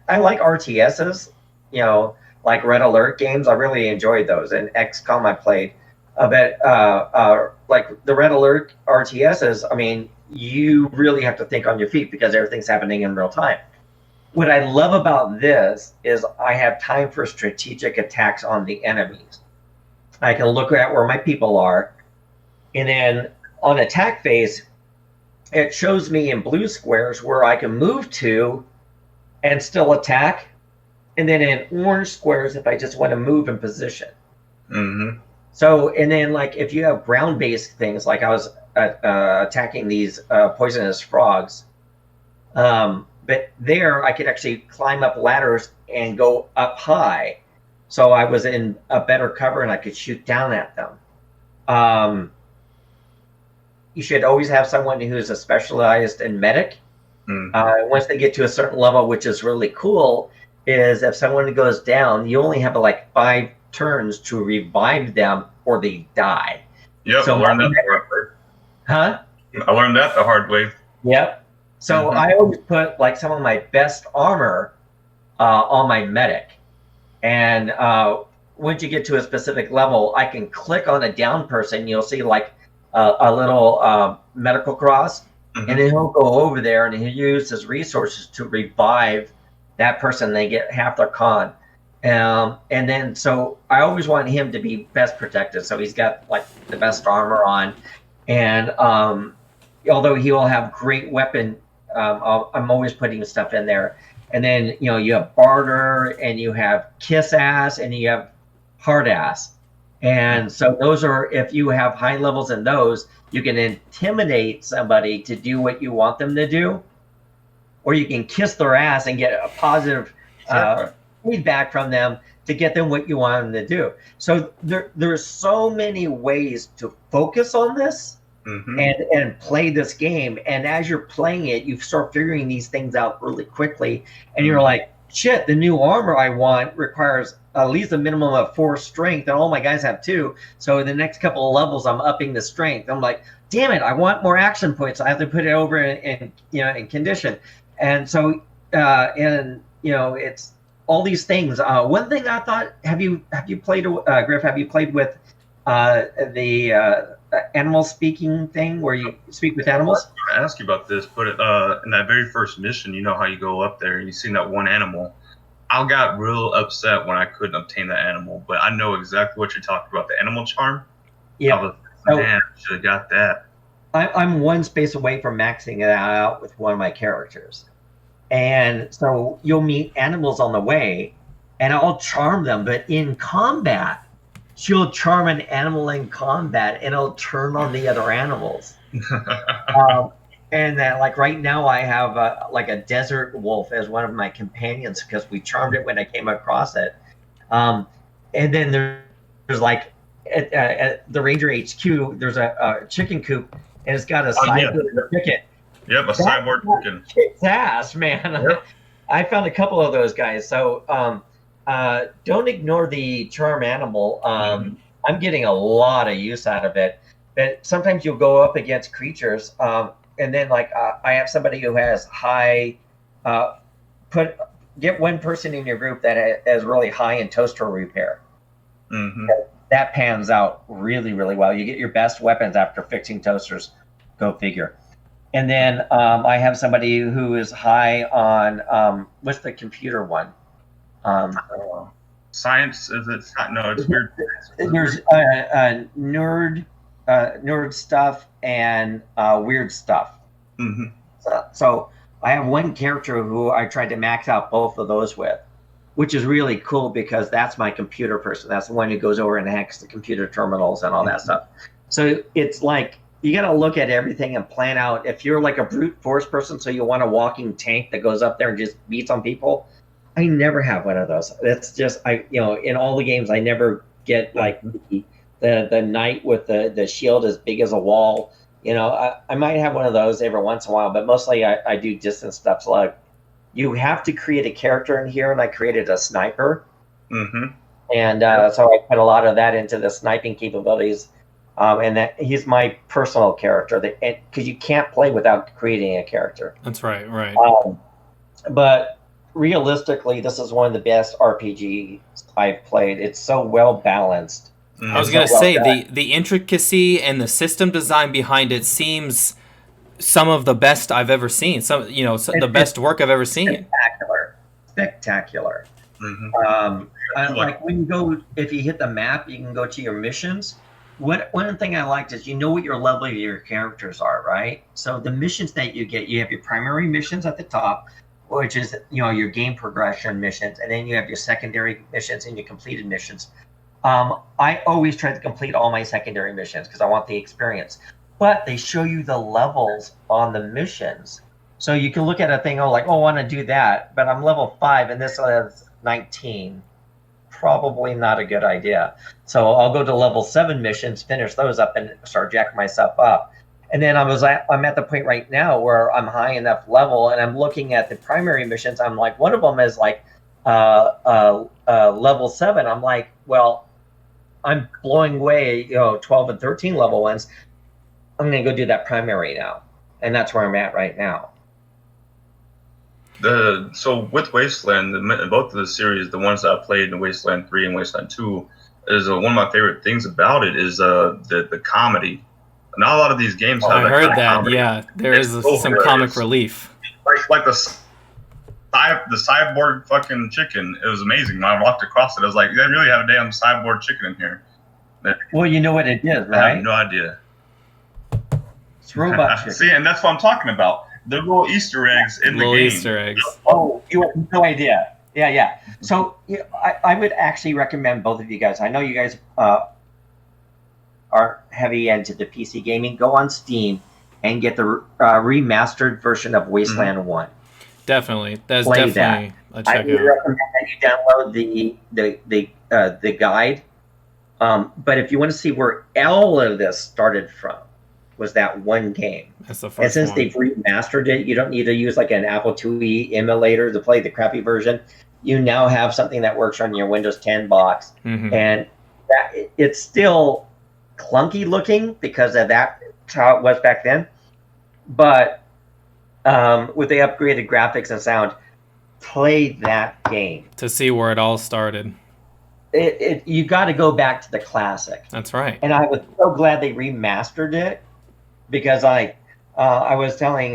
I like RTSs, like Red Alert games. I really enjoyed those, and XCOM I played. But like the Red Alert RTSs, I mean, you really have to think on your feet because everything's happening in real time. What I love about this is I have time for strategic attacks on the enemies. I can look at where my people are, and then on attack phase, it shows me in blue squares where I can move to and still attack, and then in orange squares if I just want to move in position. So, and then like if you have ground-based things, like I was attacking these poisonous frogs, but there I could actually climb up ladders and go up high. So I was in a better cover and I could shoot down at them. You should always have someone who's a specialized in medic. Once they get to a certain level, which is really cool, is if someone goes down, you only have like 5 turns to revive them or they die. Yep, so I learned that the hard way. Huh? I learned that the hard way. Yep. So I always put like some of my best armor on my medic. And once you get to a specific level, I can click on a down person. You'll see like a little medical cross, and then he'll go over there and he'll use his resources to revive that person. They get half their con. And then, so I always want him to be best protected. So he's got like the best armor on. And although he will have great weapon, I'm always putting stuff in there. And then, you have barter, and you have kiss ass, and you have hard ass. And so those are, if you have high levels in those, you can intimidate somebody to do what you want them to do, or you can kiss their ass and get a positive feedback from them to get them what you want them to do. So there's so many ways to focus on this. And play this game, and as you're playing it, you start figuring these things out really quickly, and you're like, shit, the new armor I want requires at least a minimum of 4 strength, and all my guys have 2, so in the next couple of levels I'm upping the strength. I'm like, damn it, I want more action points. I have to put it over in condition. And so it's all these things. One thing I thought, have you played, Griff? Have you played with the animal speaking thing where you speak with animals? I ask you about this, but in that very first mission, you know how you go up there and you see that one animal. I got real upset when I couldn't obtain that animal, but I know exactly what you're talking about. The animal charm. Yeah. Man, I should have got that. I'm one space away from maxing it out with one of my characters. And so you'll meet animals on the way, and I'll charm them. But in combat, she'll charm an animal in combat, and it'll turn on the other animals. And like right now, I have like a desert wolf as one of my companions because we charmed it when I came across it. And then there's like at the Ranger HQ, there's a chicken coop, and it's got a cyborg chicken. Yep, a cyborg chicken. Kicks ass, man. Yep. I found a couple of those guys. So don't ignore the charm animal. I'm getting a lot of use out of it. But sometimes you'll go up against creatures, and then like I have somebody who has high. Get one person in your group that has really high in toaster repair. Mm-hmm. That pans out really, really well. You get your best weapons after fixing toasters. Go figure. And then I have somebody who is high on what's the computer one? Science is it? No, it's weird. There's nerd stuff and weird stuff. Mm-hmm. So I have one character who I tried to max out both of those with, which is really cool because that's my computer person. That's the one who goes over and hacks the computer terminals and all that stuff. So it's like you got to look at everything and plan out. If you're like a brute force person, so you want a walking tank that goes up there and just beats on people, I never have one of those. That's just in all the games I never get like the knight with the shield as big as a wall. I might have one of those every once in a while, but mostly I do distance stuff. So like you have to create a character in here, and I created a sniper. Mm-hmm. And so I put a lot of that into the sniping capabilities. And that he's my personal character because you can't play without creating a character. That's right. But realistically, this is one of the best RPGs I've played. It's so well balanced. I was going to say the intricacy and the system design behind it seems some of the best I've ever seen. The best work I've ever seen. Spectacular. Mm-hmm. Like when you go, if you hit the map, you can go to your missions. One thing I liked is what your level of your characters are, right? So the missions that you get, you have your primary missions at the top, which is your game progression missions, and then you have your secondary missions and your completed missions. I always try to complete all my secondary missions because I want the experience. But they show you the levels on the missions, so you can look at a thing, I want to do that, but I'm level 5 and this is 19. Probably not a good idea. So I'll go to level 7 missions, finish those up, and start jacking myself up. And then I'm at the point right now where I'm high enough level, and I'm looking at the primary missions. I'm like, one of them is like level 7. I'm like, well, I'm blowing away 12 and 13 level ones. I'm going to go do that primary now, and that's where I'm at right now. So with Wasteland, both of the series, the ones that I played in Wasteland 3 and Wasteland 2, is one of my favorite things about it is the comedy. Not a lot of these games have I heard that. comedy. Yeah, there is some comic relief. Like the cyborg fucking chicken. It was amazing. When I walked across it, I was like, they really have a damn cyborg chicken in here. Well, you know what it is, right? I have no idea. It's robot chicken. See, and that's what I'm talking about. The little Easter eggs in the game. Easter eggs. Oh, you have no idea. Yeah. So I would actually recommend both of you guys. I know you guys are heavy into the PC gaming. Go on Steam and get the remastered version of Wasteland 1. Definitely. That's Play definitely that. a check I would recommend that you download the guide. But if you want to see where all of this started from, was that one game. That's the first and since one. they've remastered it, you don't need to use like an Apple IIe emulator to play the crappy version. You now have something that works on your Windows 10 box. Mm-hmm. And it's still clunky looking because of that's how it was back then. But with the upgraded graphics and sound, play that game. To see where it all started. You got to go back to the classic. That's right. And I was so glad they remastered it because I was telling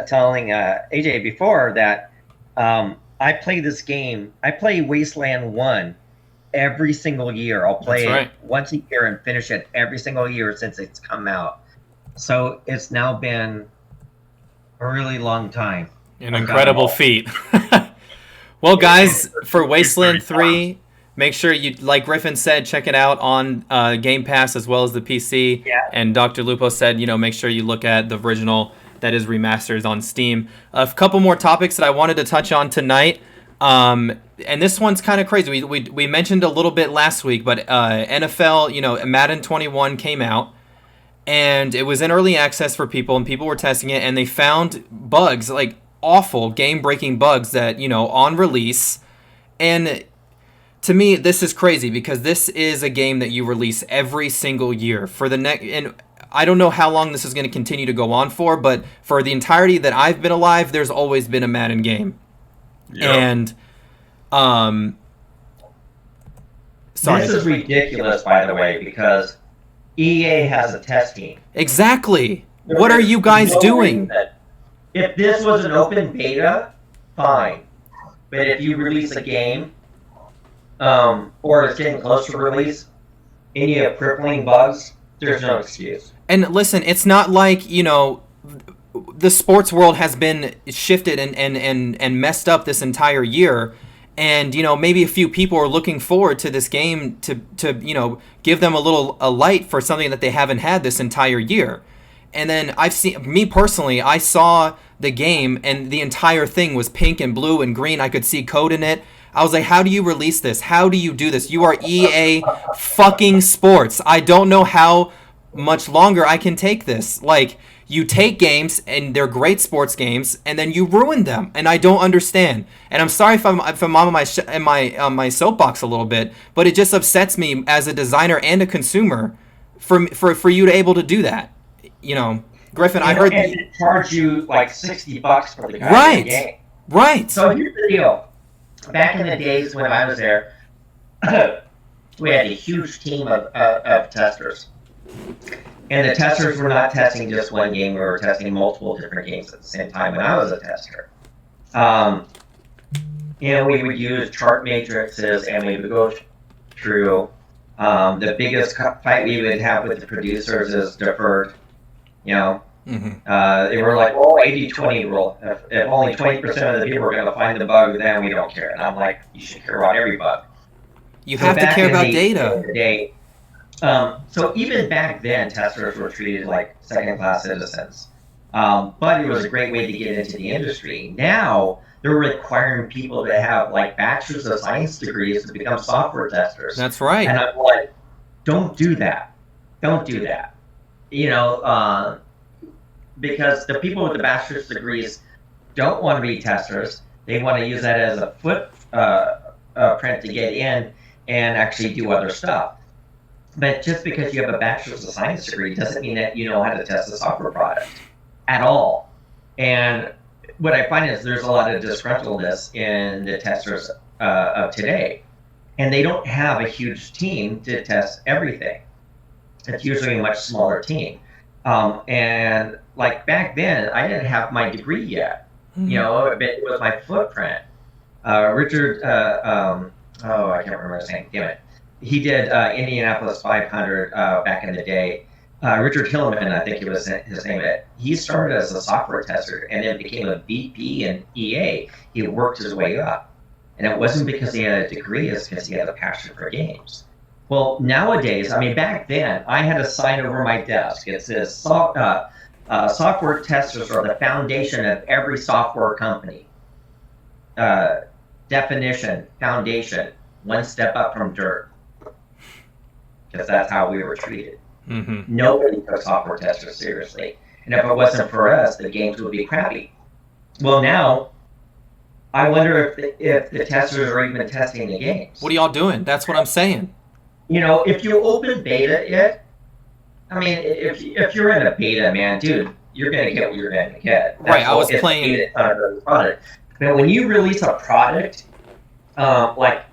telling AJ before that I play this game. I play Wasteland 1 every single year. I'll play it once a year and finish it every single year since it's come out. So it's now been a really long time. An incredible feat. Well, guys, for Wasteland 3, make sure you, like Griffin said, check it out on Game Pass as well as the PC. Yeah. And Dr. Lupo said, make sure you look at the original that is remastered on Steam. A couple more topics that I wanted to touch on tonight. And this one's kind of crazy. We mentioned a little bit last week, but NFL, Madden 21 came out. And it was in early access for people, and people were testing it, and they found bugs, like awful game-breaking bugs that, on release. And to me, this is crazy because this is a game that you release every single year for the next. And I don't know how long this is going to continue to go on for, but for the entirety that I've been alive, there's always been a Madden game. Yep. And sorry, this is ridiculous, by the way, because EA has a test team. Exactly. What are you guys doing? If this was an open beta, fine. But if you release a game, or it's getting close to release, and you have crippling bugs, there's no excuse. And listen, it's not like, the sports world has been shifted and messed up this entire year. And, maybe a few people are looking forward to this game to give them a light for something that they haven't had this entire year. And then me personally, I saw the game and the entire thing was pink and blue and green. I could see code in it. I was like, how do you release this? How do you do this? You are EA fucking Sports. I don't know how much longer I can take this. Like, you take games and they're great sports games, and then you ruin them, and I don't understand. And I'm sorry if I'm on my soapbox a little bit, but it just upsets me as a designer and a consumer for you to able to do that. Griffin, I heard and it charge you like $60 for the game. Right. So here's the deal. Back in the days when I was there, we had a huge team of testers. And the testers were not testing just one game, we were testing multiple different games at the same time, and I was a tester. We would use chart matrices, and we would go through. The biggest fight we would have with the producers is deferred. They were like, 80-20 rule. If only 20% of the people are going to find the bug, then we don't care. And I'm like, you should care about every bug. You have to care about data. So even back then, testers were treated like second-class citizens. But it was a great way to get into the industry. Now, they're requiring people to have like bachelor's of science degrees to become software testers. That's right. And I'm like, don't do that. Don't do that. Because the people with the bachelor's degrees don't want to be testers. They want to use that as a footprint to get in and actually do other stuff. But just because you have a bachelor's of science degree doesn't mean that you know how to test a software product at all. And what I find is there's a lot of disgruntledness in the testers of today. And they don't have a huge team to test everything. It's usually a much smaller team. And like back then, I didn't have my degree yet. But it was my footprint. Richard, I can't remember his name, damn it. He did Indianapolis 500 back in the day. Richard Hillman, I think it was his name. He started as a software tester and then became a VP in EA. He worked his way up. And it wasn't because he had a degree, it's because he had a passion for games. Well, nowadays, back then, I had a sign over my desk. It says, software testers are the foundation of every software company. Definition, foundation, one step up from dirt. Because that's how we were treated. Mm-hmm. Nobody took software testers seriously. And if it wasn't for us, the games would be crappy. Well, now, I wonder if the testers are even testing the games. What are y'all doing? That's what I'm saying. If you open beta it, if you're in a beta, man, dude, you're going to get what you're going to get. Right, I was it's playing- a product. But when you release a product, like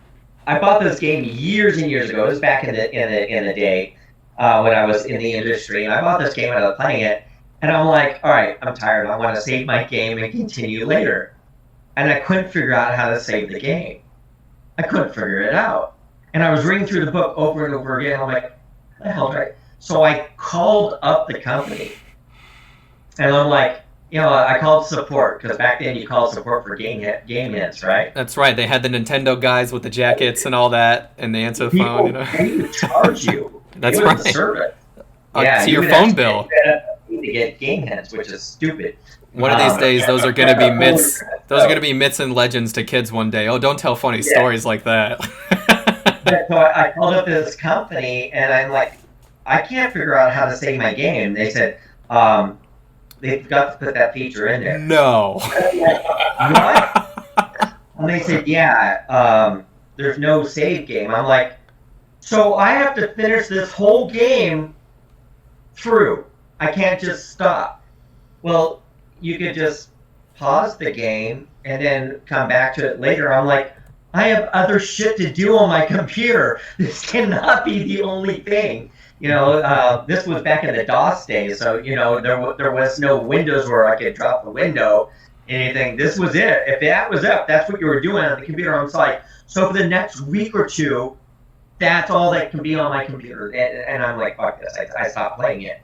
I bought this game years and years ago. It was back in the day when I was in the industry, and I bought this game and I was playing it, and I'm like, all right, I'm tired. I want to save my game and continue later, and I couldn't figure out how to save the game. I couldn't figure it out, and I was reading through the book over and over again. I'm like, what the hell, right? So I called up the company, and I'm like, I called support, because back then you called support for game hits, right? That's right. They had the Nintendo guys with the jackets and all that, and they answer the phone. They would charge you. That's it was right. a service. To your phone bill. To get game hits, which is stupid. One of these days, those are going to be myths. Those are going to be myths and legends to kids one day. Oh, don't tell funny stories like that. So I called up this company, and I'm like, I can't figure out how to save my game. They said, they forgot to put that feature in there. No. What? And they said, yeah, there's no save game. I'm like, so I have to finish this whole game through. I can't just stop. Well, you could just pause the game and then come back to it later. I'm like, I have other shit to do on my computer. This cannot be the only thing. This was back in the DOS days, so there was no Windows where I could drop the window, anything. This was it. If that was up, that's what you were doing on the computer on site. So for the next week or two, that's all that can be on my computer. And I'm like, fuck this. I stopped playing it.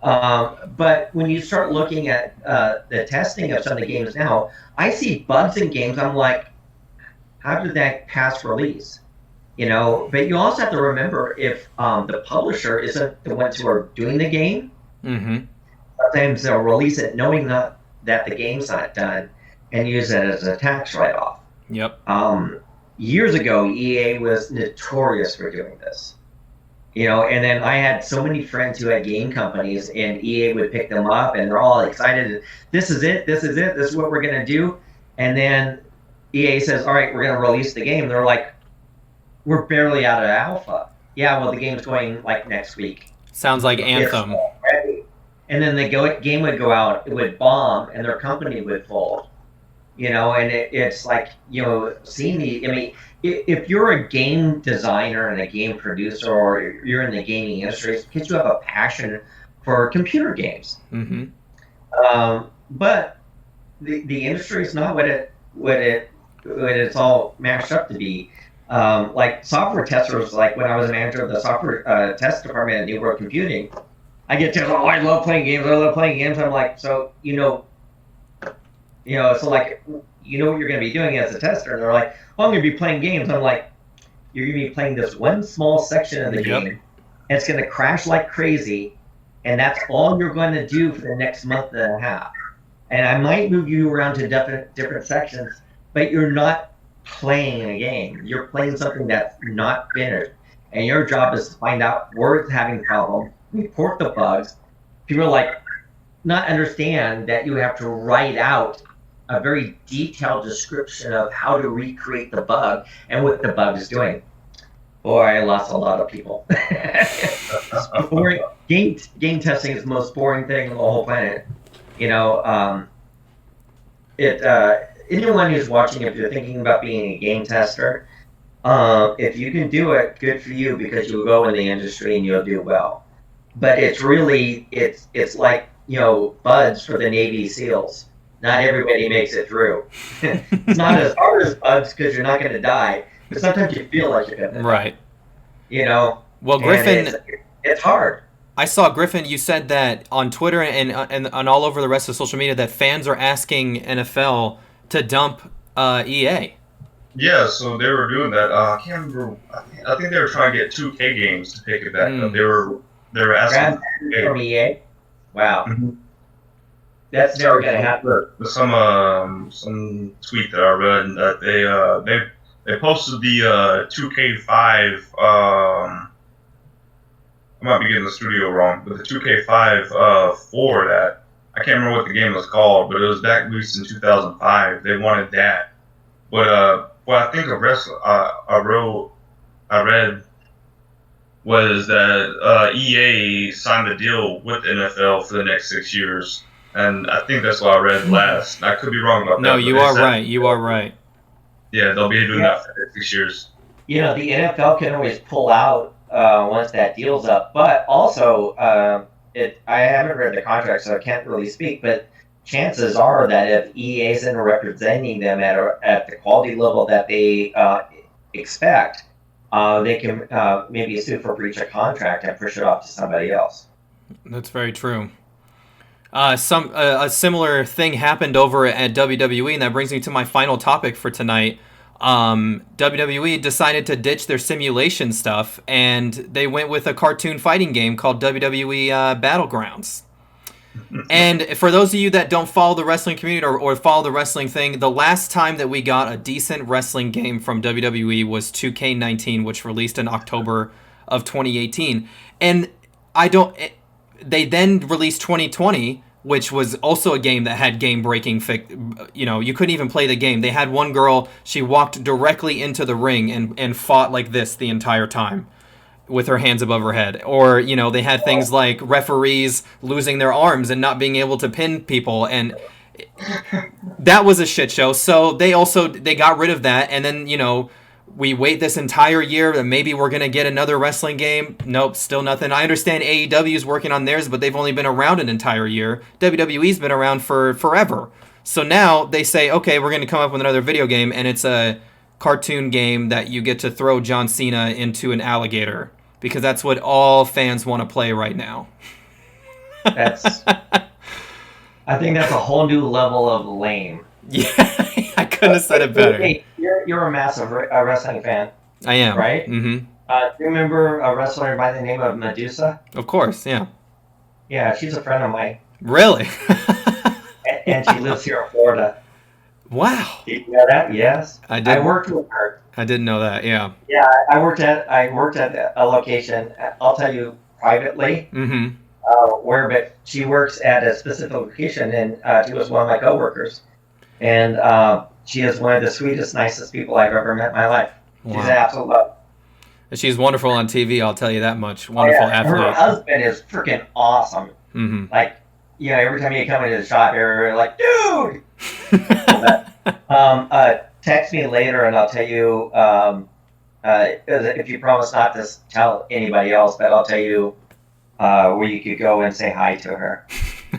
But when you start looking at the testing of some of the games now, I see bugs in games. I'm like, how did that pass release? But you also have to remember if the publisher isn't the ones who are doing the game, sometimes they'll release it knowing that the game's not done and use it as a tax write-off. Yep. Years ago, EA was notorious for doing this. And then I had so many friends who had game companies, and EA would pick them up, and they're all excited. This is it. This is what we're going to do. And then EA says, all right, we're going to release the game. They're like, we're barely out of alpha. Yeah, well, the game's going like next week. Sounds like Anthem. And then the game would go out, it would bomb, and their company would fold. And it's like, seeing if you're a game designer and a game producer, or you're in the gaming industry, it's because you have a passion for computer games. But the industry is not what it's all mashed up to be. Like software testers, like when I was a manager of the software test department at New World Computing, I get to, I love playing games. I'm like, so so like, what you're going to be doing as a tester? And they're like, well, I'm going to be playing games. I'm like, you're going to be playing this one small section of the game, and it's going to crash like crazy, and that's all you're going to do for the next month and a half. And I might move you around to different sections, but you're not playing a game. You're playing something that's not finished, and your job is to find out where it's having problems, report the bugs. People like not understand that you have to write out a very detailed description of how to recreate the bug and what the bug is doing. Boy, I lost a lot of people. Game testing is the most boring thing on the whole planet. Anyone who's watching, if you're thinking about being a game tester, if you can do it, good for you, because you'll go in the industry and you'll do well. But it's really, it's like, buds for the Navy SEALs. Not everybody makes it through. It's not as hard as buds because you're not going to die, but sometimes you feel like you're going to die. Right. Well, and Griffin, it's hard. I saw, Griffin, you said that on Twitter and all over the rest of social media that fans are asking NFL to dump EA. Yeah, so they were doing that. I can't remember. I think they were trying to get 2K games to pick it back up. They were asking from EA. Wow. That's never gonna happen. Some tweet that I read that they posted the 2K5. I might be getting the studio wrong, but the 2K5 for that, I can't remember what the game was called, but it was back released in 2005. They wanted that, but what I think I read was that EA signed a deal with the NFL for the next 6 years and I think that's what I read last. I could be wrong about that. No, you are right. You are right. Yeah, they'll be doing that for 6 years. You know, the NFL can always pull out once that deal's up, but also I haven't read the contract, so I can't really speak. But chances are that if EA isn't representing them at the quality level that they expect, they can maybe sue for breach of contract and push it off to somebody else. That's very true. A similar thing happened over at WWE, and that brings me to my final topic for tonight. WWE decided to ditch their simulation stuff, and they went with a cartoon fighting game called WWE Battlegrounds. And for those of you that don't follow the wrestling community or follow the wrestling thing, the last time that we got a decent wrestling game from WWE was 2K19, which released in October of 2018. And they then released 2020, which was also a game that had game-breaking, you couldn't even play the game. They had one girl, she walked directly into the ring and fought like this the entire time with her hands above her head. Or, they had things like referees losing their arms and not being able to pin people, and that was a shit show. So they got rid of that, and then, we wait this entire year that maybe we're going to get another wrestling game. Nope, still nothing. I understand AEW is working on theirs, but they've only been around an entire year. WWE's been around for forever. So now they say, okay, we're going to come up with another video game, and it's a cartoon game that you get to throw John Cena into an alligator, because that's what all fans want to play right now. I think that's a whole new level of lame. Yeah, I couldn't have said it better. Hey, you're a massive wrestling fan. I am. Right? Mm-hmm. Do you remember a wrestler by the name of Medusa? Of course, yeah. Yeah, she's a friend of mine. Really? and she lives here in Florida. Wow. Did you know that? Yes. I did. I worked with her. I didn't know that, yeah. Yeah, I worked at a location, I'll tell you privately, but she works at a specific location, and she was one of my coworkers. And she is one of the sweetest, nicest people I've ever met in my life. Wow. She's an absolute love. She's wonderful on TV, I'll tell you that much. Wonderful athlete. Her husband is freaking awesome. Mm-hmm. Like, every time you come into the shop, you're like, dude! Text me later and I'll tell you, if you promise not to tell anybody else, but I'll tell you where you could go and say hi to her.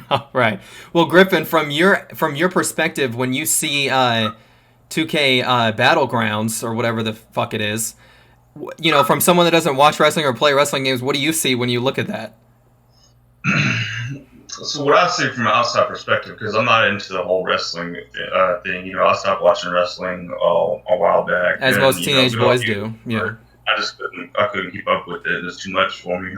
All right. Well, Griffin, from your perspective, when you see 2K Battlegrounds or whatever the fuck it is, from someone that doesn't watch wrestling or play wrestling games, what do you see when you look at that? So what I see from an outside perspective, because I'm not into the whole wrestling thing, I stopped watching wrestling a while back. As most teenage boys do. Yeah. I couldn't keep up with it. It's too much for me.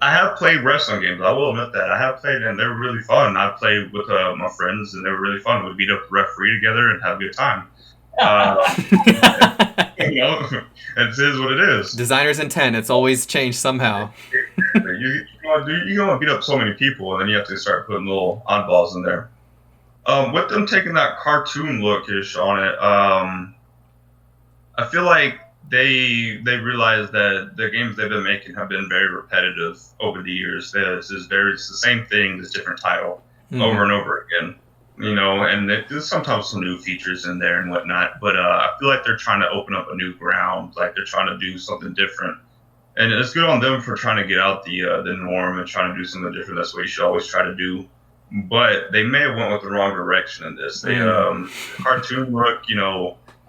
I have played wrestling games. I will admit that. I have played, and they're really fun. I played with my friends, and they were really fun. We beat up the referee together and have a good time. It is what it is. Designer's intent. It's always changed somehow. You're going to beat up so many people, and then you have to start putting little oddballs in there. With them taking that cartoon look-ish on it, I feel like they realize that the games they've been making have been very repetitive over the years. It's the same thing, this different title over and over again. And there's sometimes some new features in there and whatnot, but I feel like they're trying to open up a new ground, like they're trying to do something different. And it's good on them for trying to get out the norm and trying to do something different. That's what you should always try to do. But they may have went with the wrong direction in this. They cartoon look,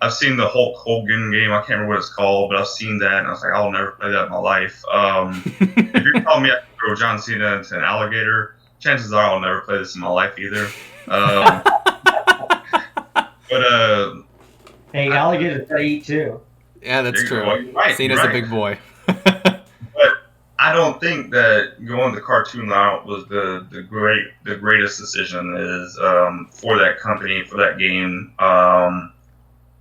I've seen the Hulk Hogan game. I can't remember what it's called, but I've seen that, and I was like, I'll never play that in my life. If you're telling me I can throw John Cena into an alligator, chances are I'll never play this in my life either. Hey, alligators gotta eat too. Yeah, that's true. Right, Cena's a big boy. But I don't think that going the cartoon route was the greatest decision is for that company, for that game.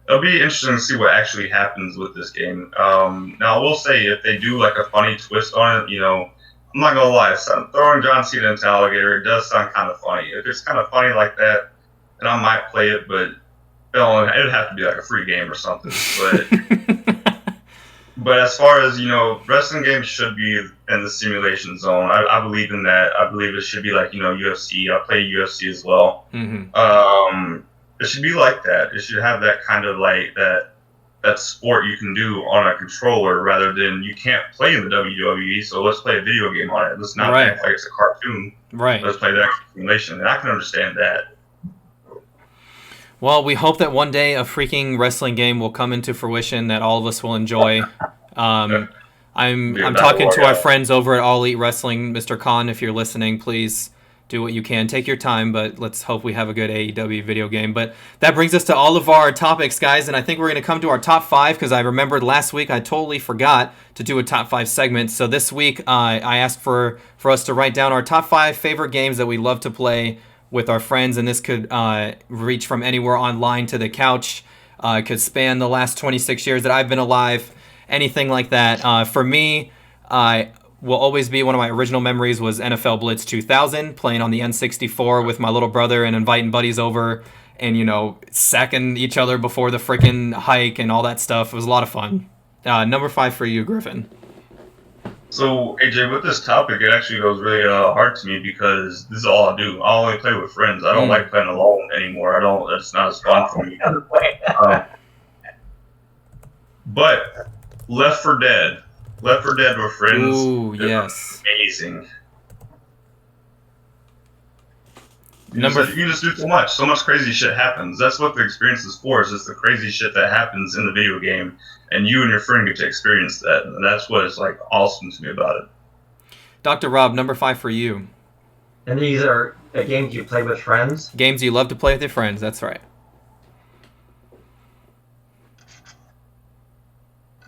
It'll be interesting to see what actually happens with this game. Now, I will say, if they do like a funny twist on it, I'm not gonna lie, throwing John Cena into alligator, it does sound kind of funny. If it's kind of funny like that, then I might play it, but it'd have to be like a free game or something. But But as far as, wrestling games should be in the simulation zone. I believe in that. I believe it should be like, UFC. I play UFC as well. It should be like that. It should have that kind of like that sport you can do on a controller rather than you can't play in the WWE, so let's play a video game on it. Let's not act like it's a cartoon. Right. Let's play the actual simulation. And I can understand that. Well, we hope that one day a freaking wrestling game will come into fruition that all of us will enjoy. I'm talking to our friends over at All Elite Wrestling. Mr. Khan, if you're listening, please do what you can. Take your time, but let's hope we have a good AEW video game. But that brings us to all of our topics, guys, and I think we're going to come to our top 5 because I remembered last week I totally forgot to do a top 5 segment. So this week I asked for us to write down our top 5 favorite games that we love to play with our friends, and this could reach from anywhere online to the couch. It could span the last 26 years that I've been alive, anything like that. For me, will always be one of my original memories was NFL Blitz 2000, playing on the N64 with my little brother and inviting buddies over and, sacking each other before the freaking hike and all that stuff. It was a lot of fun. Number 5 for you, Griffin. So, AJ, with this topic, it actually goes really hard to me because this is all I do. I only play with friends. I don't like playing alone anymore. It's not as fun for me. But Left 4 Dead. Left 4 Dead with friends. Ooh, yes. Amazing. You just do so much crazy shit happens. That's what the experience is for. It's just the crazy shit that happens in the video game, and you and your friend get to experience that. And that's what is like awesome to me about it. Dr. Rob, number 5 for you. And these are games you play with friends? Games you love to play with your friends, that's right.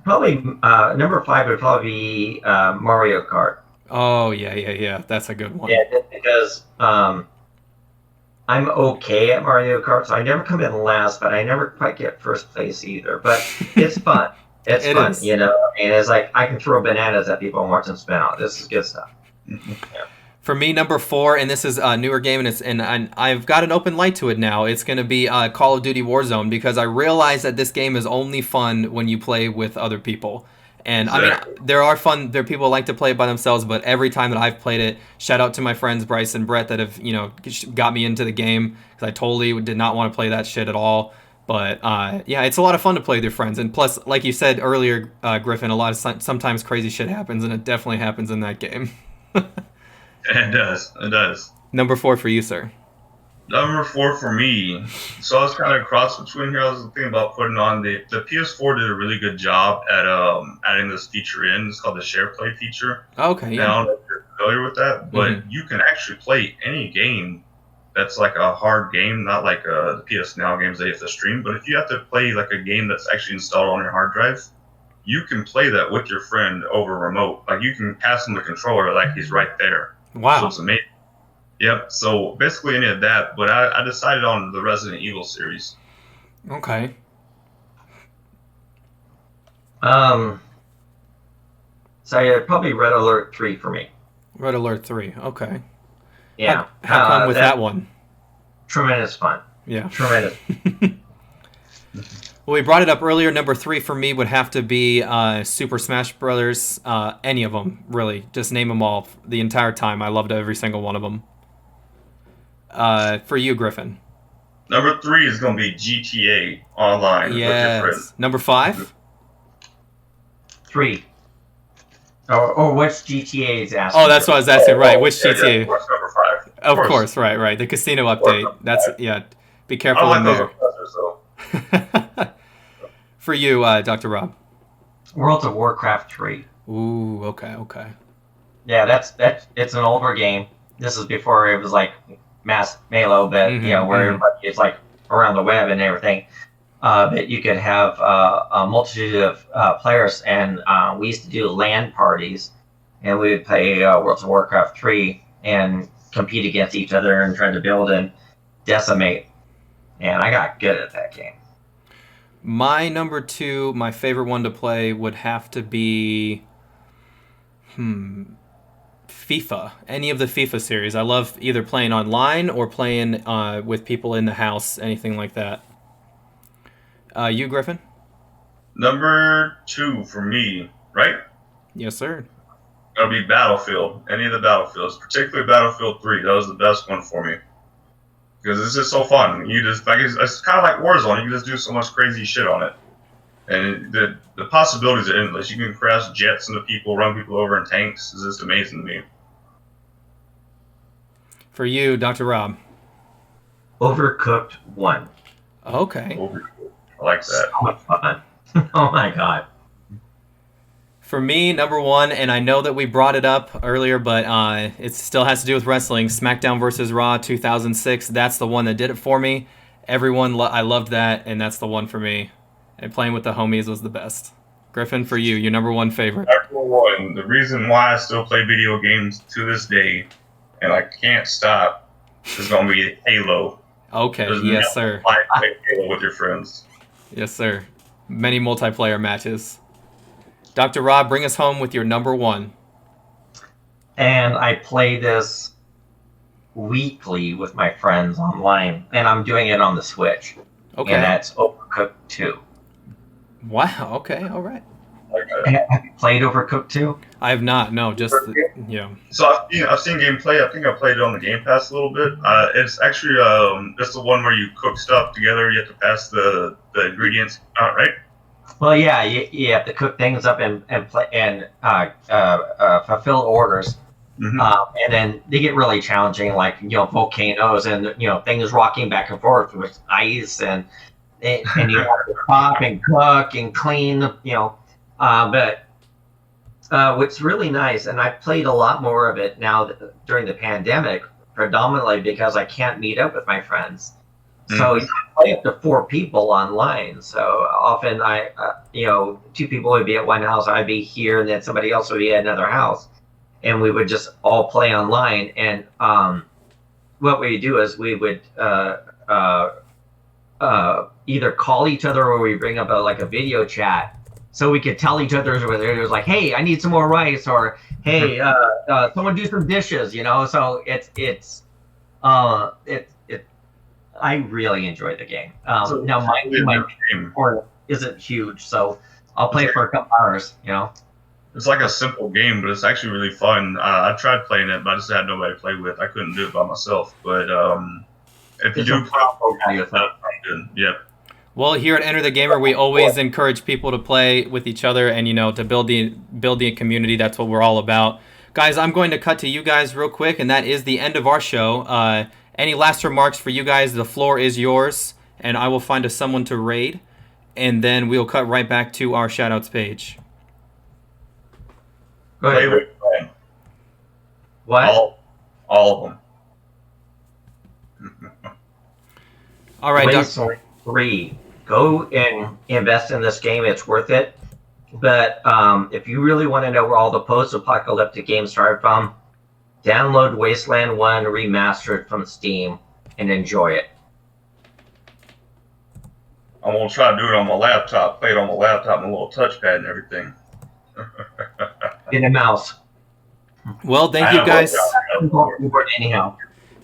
Probably number 5 would probably be Mario Kart. Oh, yeah. That's a good one. Yeah, because I'm okay at Mario Kart, so I never come in last, but I never quite get first place either. But it's fun. It's fun, is. And it's like I can throw bananas at people and watch them spin out. This is good stuff. Yeah. For me, number 4, and this is a newer game, and I've got an open light to it now. It's going to be Call of Duty Warzone because I realize that this game is only fun when you play with other people. And I mean, there are people who like to play it by themselves, but every time that I've played it, shout out to my friends Bryce and Brett that have got me into the game because I totally did not want to play that shit at all. But yeah, it's a lot of fun to play with your friends, and plus, like you said earlier, Griffin, sometimes crazy shit happens, and it definitely happens in that game. It does. Number 4 for you, sir. Number 4 for me. So I was kind of cross between here. I was thinking about putting on the PS4 did a really good job at adding this feature in. It's called the Share Play feature. Okay, yeah. I don't know if you're familiar with that, but you can actually play any game that's like a hard game, not like the PS Now games that you have to stream. But if you have to play like a game that's actually installed on your hard drive, you can play that with your friend over remote. Like you can pass him the controller like he's right there. Wow. So it's amazing. Yep. So basically any of that, but I decided on the Resident Evil series. Okay. So yeah, probably Red Alert 3 for me. Red Alert 3. Okay. Yeah. How come with that one? Tremendous fun. Yeah. Tremendous. Well, we brought it up earlier. Number 3 for me would have to be Super Smash Brothers. Any of them, really. Just name them all. The entire time, I loved every single one of them. For you, Griffin. Number 3 is going to be GTA Online. Yes. With your friends. Number 5? 3. Or which GTA is asking? Oh, that's what I was asking. Right, which GTA? Yeah, of course, number 5. Of course, right. The casino update. That's Be careful I in don't there. like those oppressors, For you, Dr. Rob. World of Warcraft 3. Ooh, okay. Yeah, that's it's an older game. This is before it was like mass Halo, but where everybody is like around the web and everything. But you could have a multitude of players, and we used to do LAN parties, and we would play World of Warcraft 3 and compete against each other and try to build and decimate. And I got good at that game. My number 2, my favorite one to play would have to be FIFA. Any of the FIFA series. I love either playing online or playing with people in the house, anything like that. You, Griffin? Number 2 for me, right? Yes, sir. That'll be Battlefield. Any of the Battlefields, particularly Battlefield 3. That was the best one for me because it's just so fun. You just like it's kind of like Warzone. You can just do so much crazy shit on it, and the possibilities are endless. You can crash jets into people, run people over in tanks. It's just amazing to me. For you, Dr. Rob. Overcooked 1. Okay. I like that. So much fun. Oh my god. For me, number 1, and I know that we brought it up earlier, but it still has to do with wrestling. SmackDown vs. Raw 2006. That's the one that did it for me. I loved that, and that's the one for me. And playing with the homies was the best. Griffin, for you, your number 1 favorite. Number 1. The reason why I still play video games to this day, and I can't stop, is going to be Halo. Okay, There's yes, sir. Play Halo with your friends. Yes, sir. Many multiplayer matches. Dr. Rob, bring us home with your number 1. And I play this weekly with my friends online, and I'm doing it on the Switch. Okay. And that's Overcooked 2. Wow, okay, all right. Have you played Overcooked 2? I have not, no, just, yeah. So I've seen gameplay. I think I played it on the Game Pass a little bit. It's actually it's the one where you cook stuff together. You have to pass the ingredients out, right? Well, yeah, you have to cook things up and play and fulfill orders, and then they get really challenging, like volcanoes and things rocking back and forth with ice and you have to pop and cook and clean, But what's really nice, and I've played a lot more of it now during the pandemic, predominantly because I can't meet up with my friends. So you play up to 4 people online. So often two people would be at one house, I'd be here, and then somebody else would be at another house, and we would just all play online. And what we do is we would either call each other or we bring up a video chat, so we could tell each other whether it was like, hey, I need some more rice, or hey, someone do some dishes, So it's I really enjoy the game. Now my game isn't huge, so I'll play for a couple hours. It's like a simple game, but it's actually really fun. I tried playing it, but I just had nobody to play with. I couldn't do it by myself. But if you do play, that's good. Yep. Well, here at Enter the Gamer, we always encourage people to play with each other and to build the community. That's what we're all about, guys. I'm going to cut to you guys real quick, and that is the end of our show. Any last remarks for you guys? The floor is yours, and I will find someone to raid, and then we'll cut right back to our shoutouts page. Go ahead. What? All of them. All right, 3. Go and invest in this game. It's worth it. But if you really want to know where all the post-apocalyptic games started from, download Wasteland 1 Remastered from Steam and enjoy it. I'm going to try to do it on my laptop, play it on my laptop, my little touchpad and everything. Get a mouse. Well, thank you guys. Anyhow.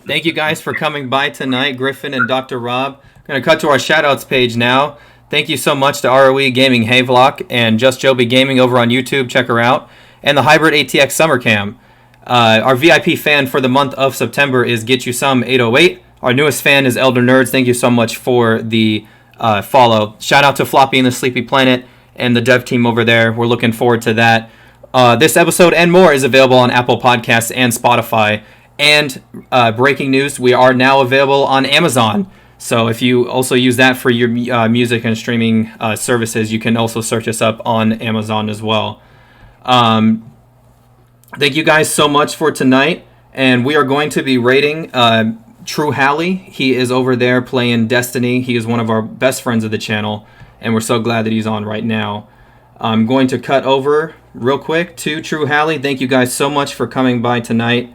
Thank you guys for coming by tonight, Griffin and Dr. Rob. I'm going to cut to our shoutouts page now. Thank you so much to ROE Gaming Havelock and Just Joby Gaming over on YouTube. Check her out. And the Hybrid ATX Summer Cam. Our VIP fan for the month of September is Get You Some 808. Our newest fan is Elder Nerds. Thank you so much for the follow. Shout out to Floppy and the Sleepy Planet and the dev team over there. We're looking forward to that. This episode and more is available on Apple Podcasts and Spotify. And breaking news, we are now available on Amazon. So if you also use that for your music and streaming services, you can also search us up on Amazon as well. Thank you guys so much for tonight. And we are going to be rating True Halley. He is over there playing Destiny. He is one of our best friends of the channel. And we're so glad that he's on right now. I'm going to cut over real quick to True Halley. Thank you guys so much for coming by tonight.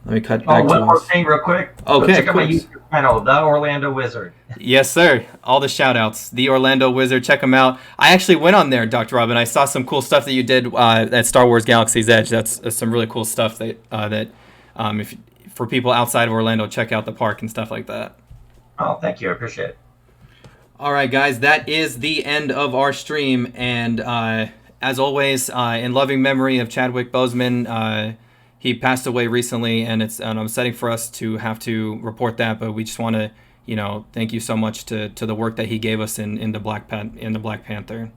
Let me cut back to one more thing real quick. Okay, check out my YouTube channel, The Orlando Wizard. Yes, sir. All the shout-outs. The Orlando Wizard. Check him out. I actually went on there, Dr. Robin. I saw some cool stuff that you did at Star Wars Galaxy's Edge. That's some really cool stuff that if for people outside of Orlando, check out the park and stuff like that. Oh, thank you. I appreciate it. All right, guys, that is the end of our stream. And as always, in loving memory of Chadwick Boseman, he passed away recently, and it's upsetting for us to have to report that. But we just want to, thank you so much to the work that he gave us in the Black Panther.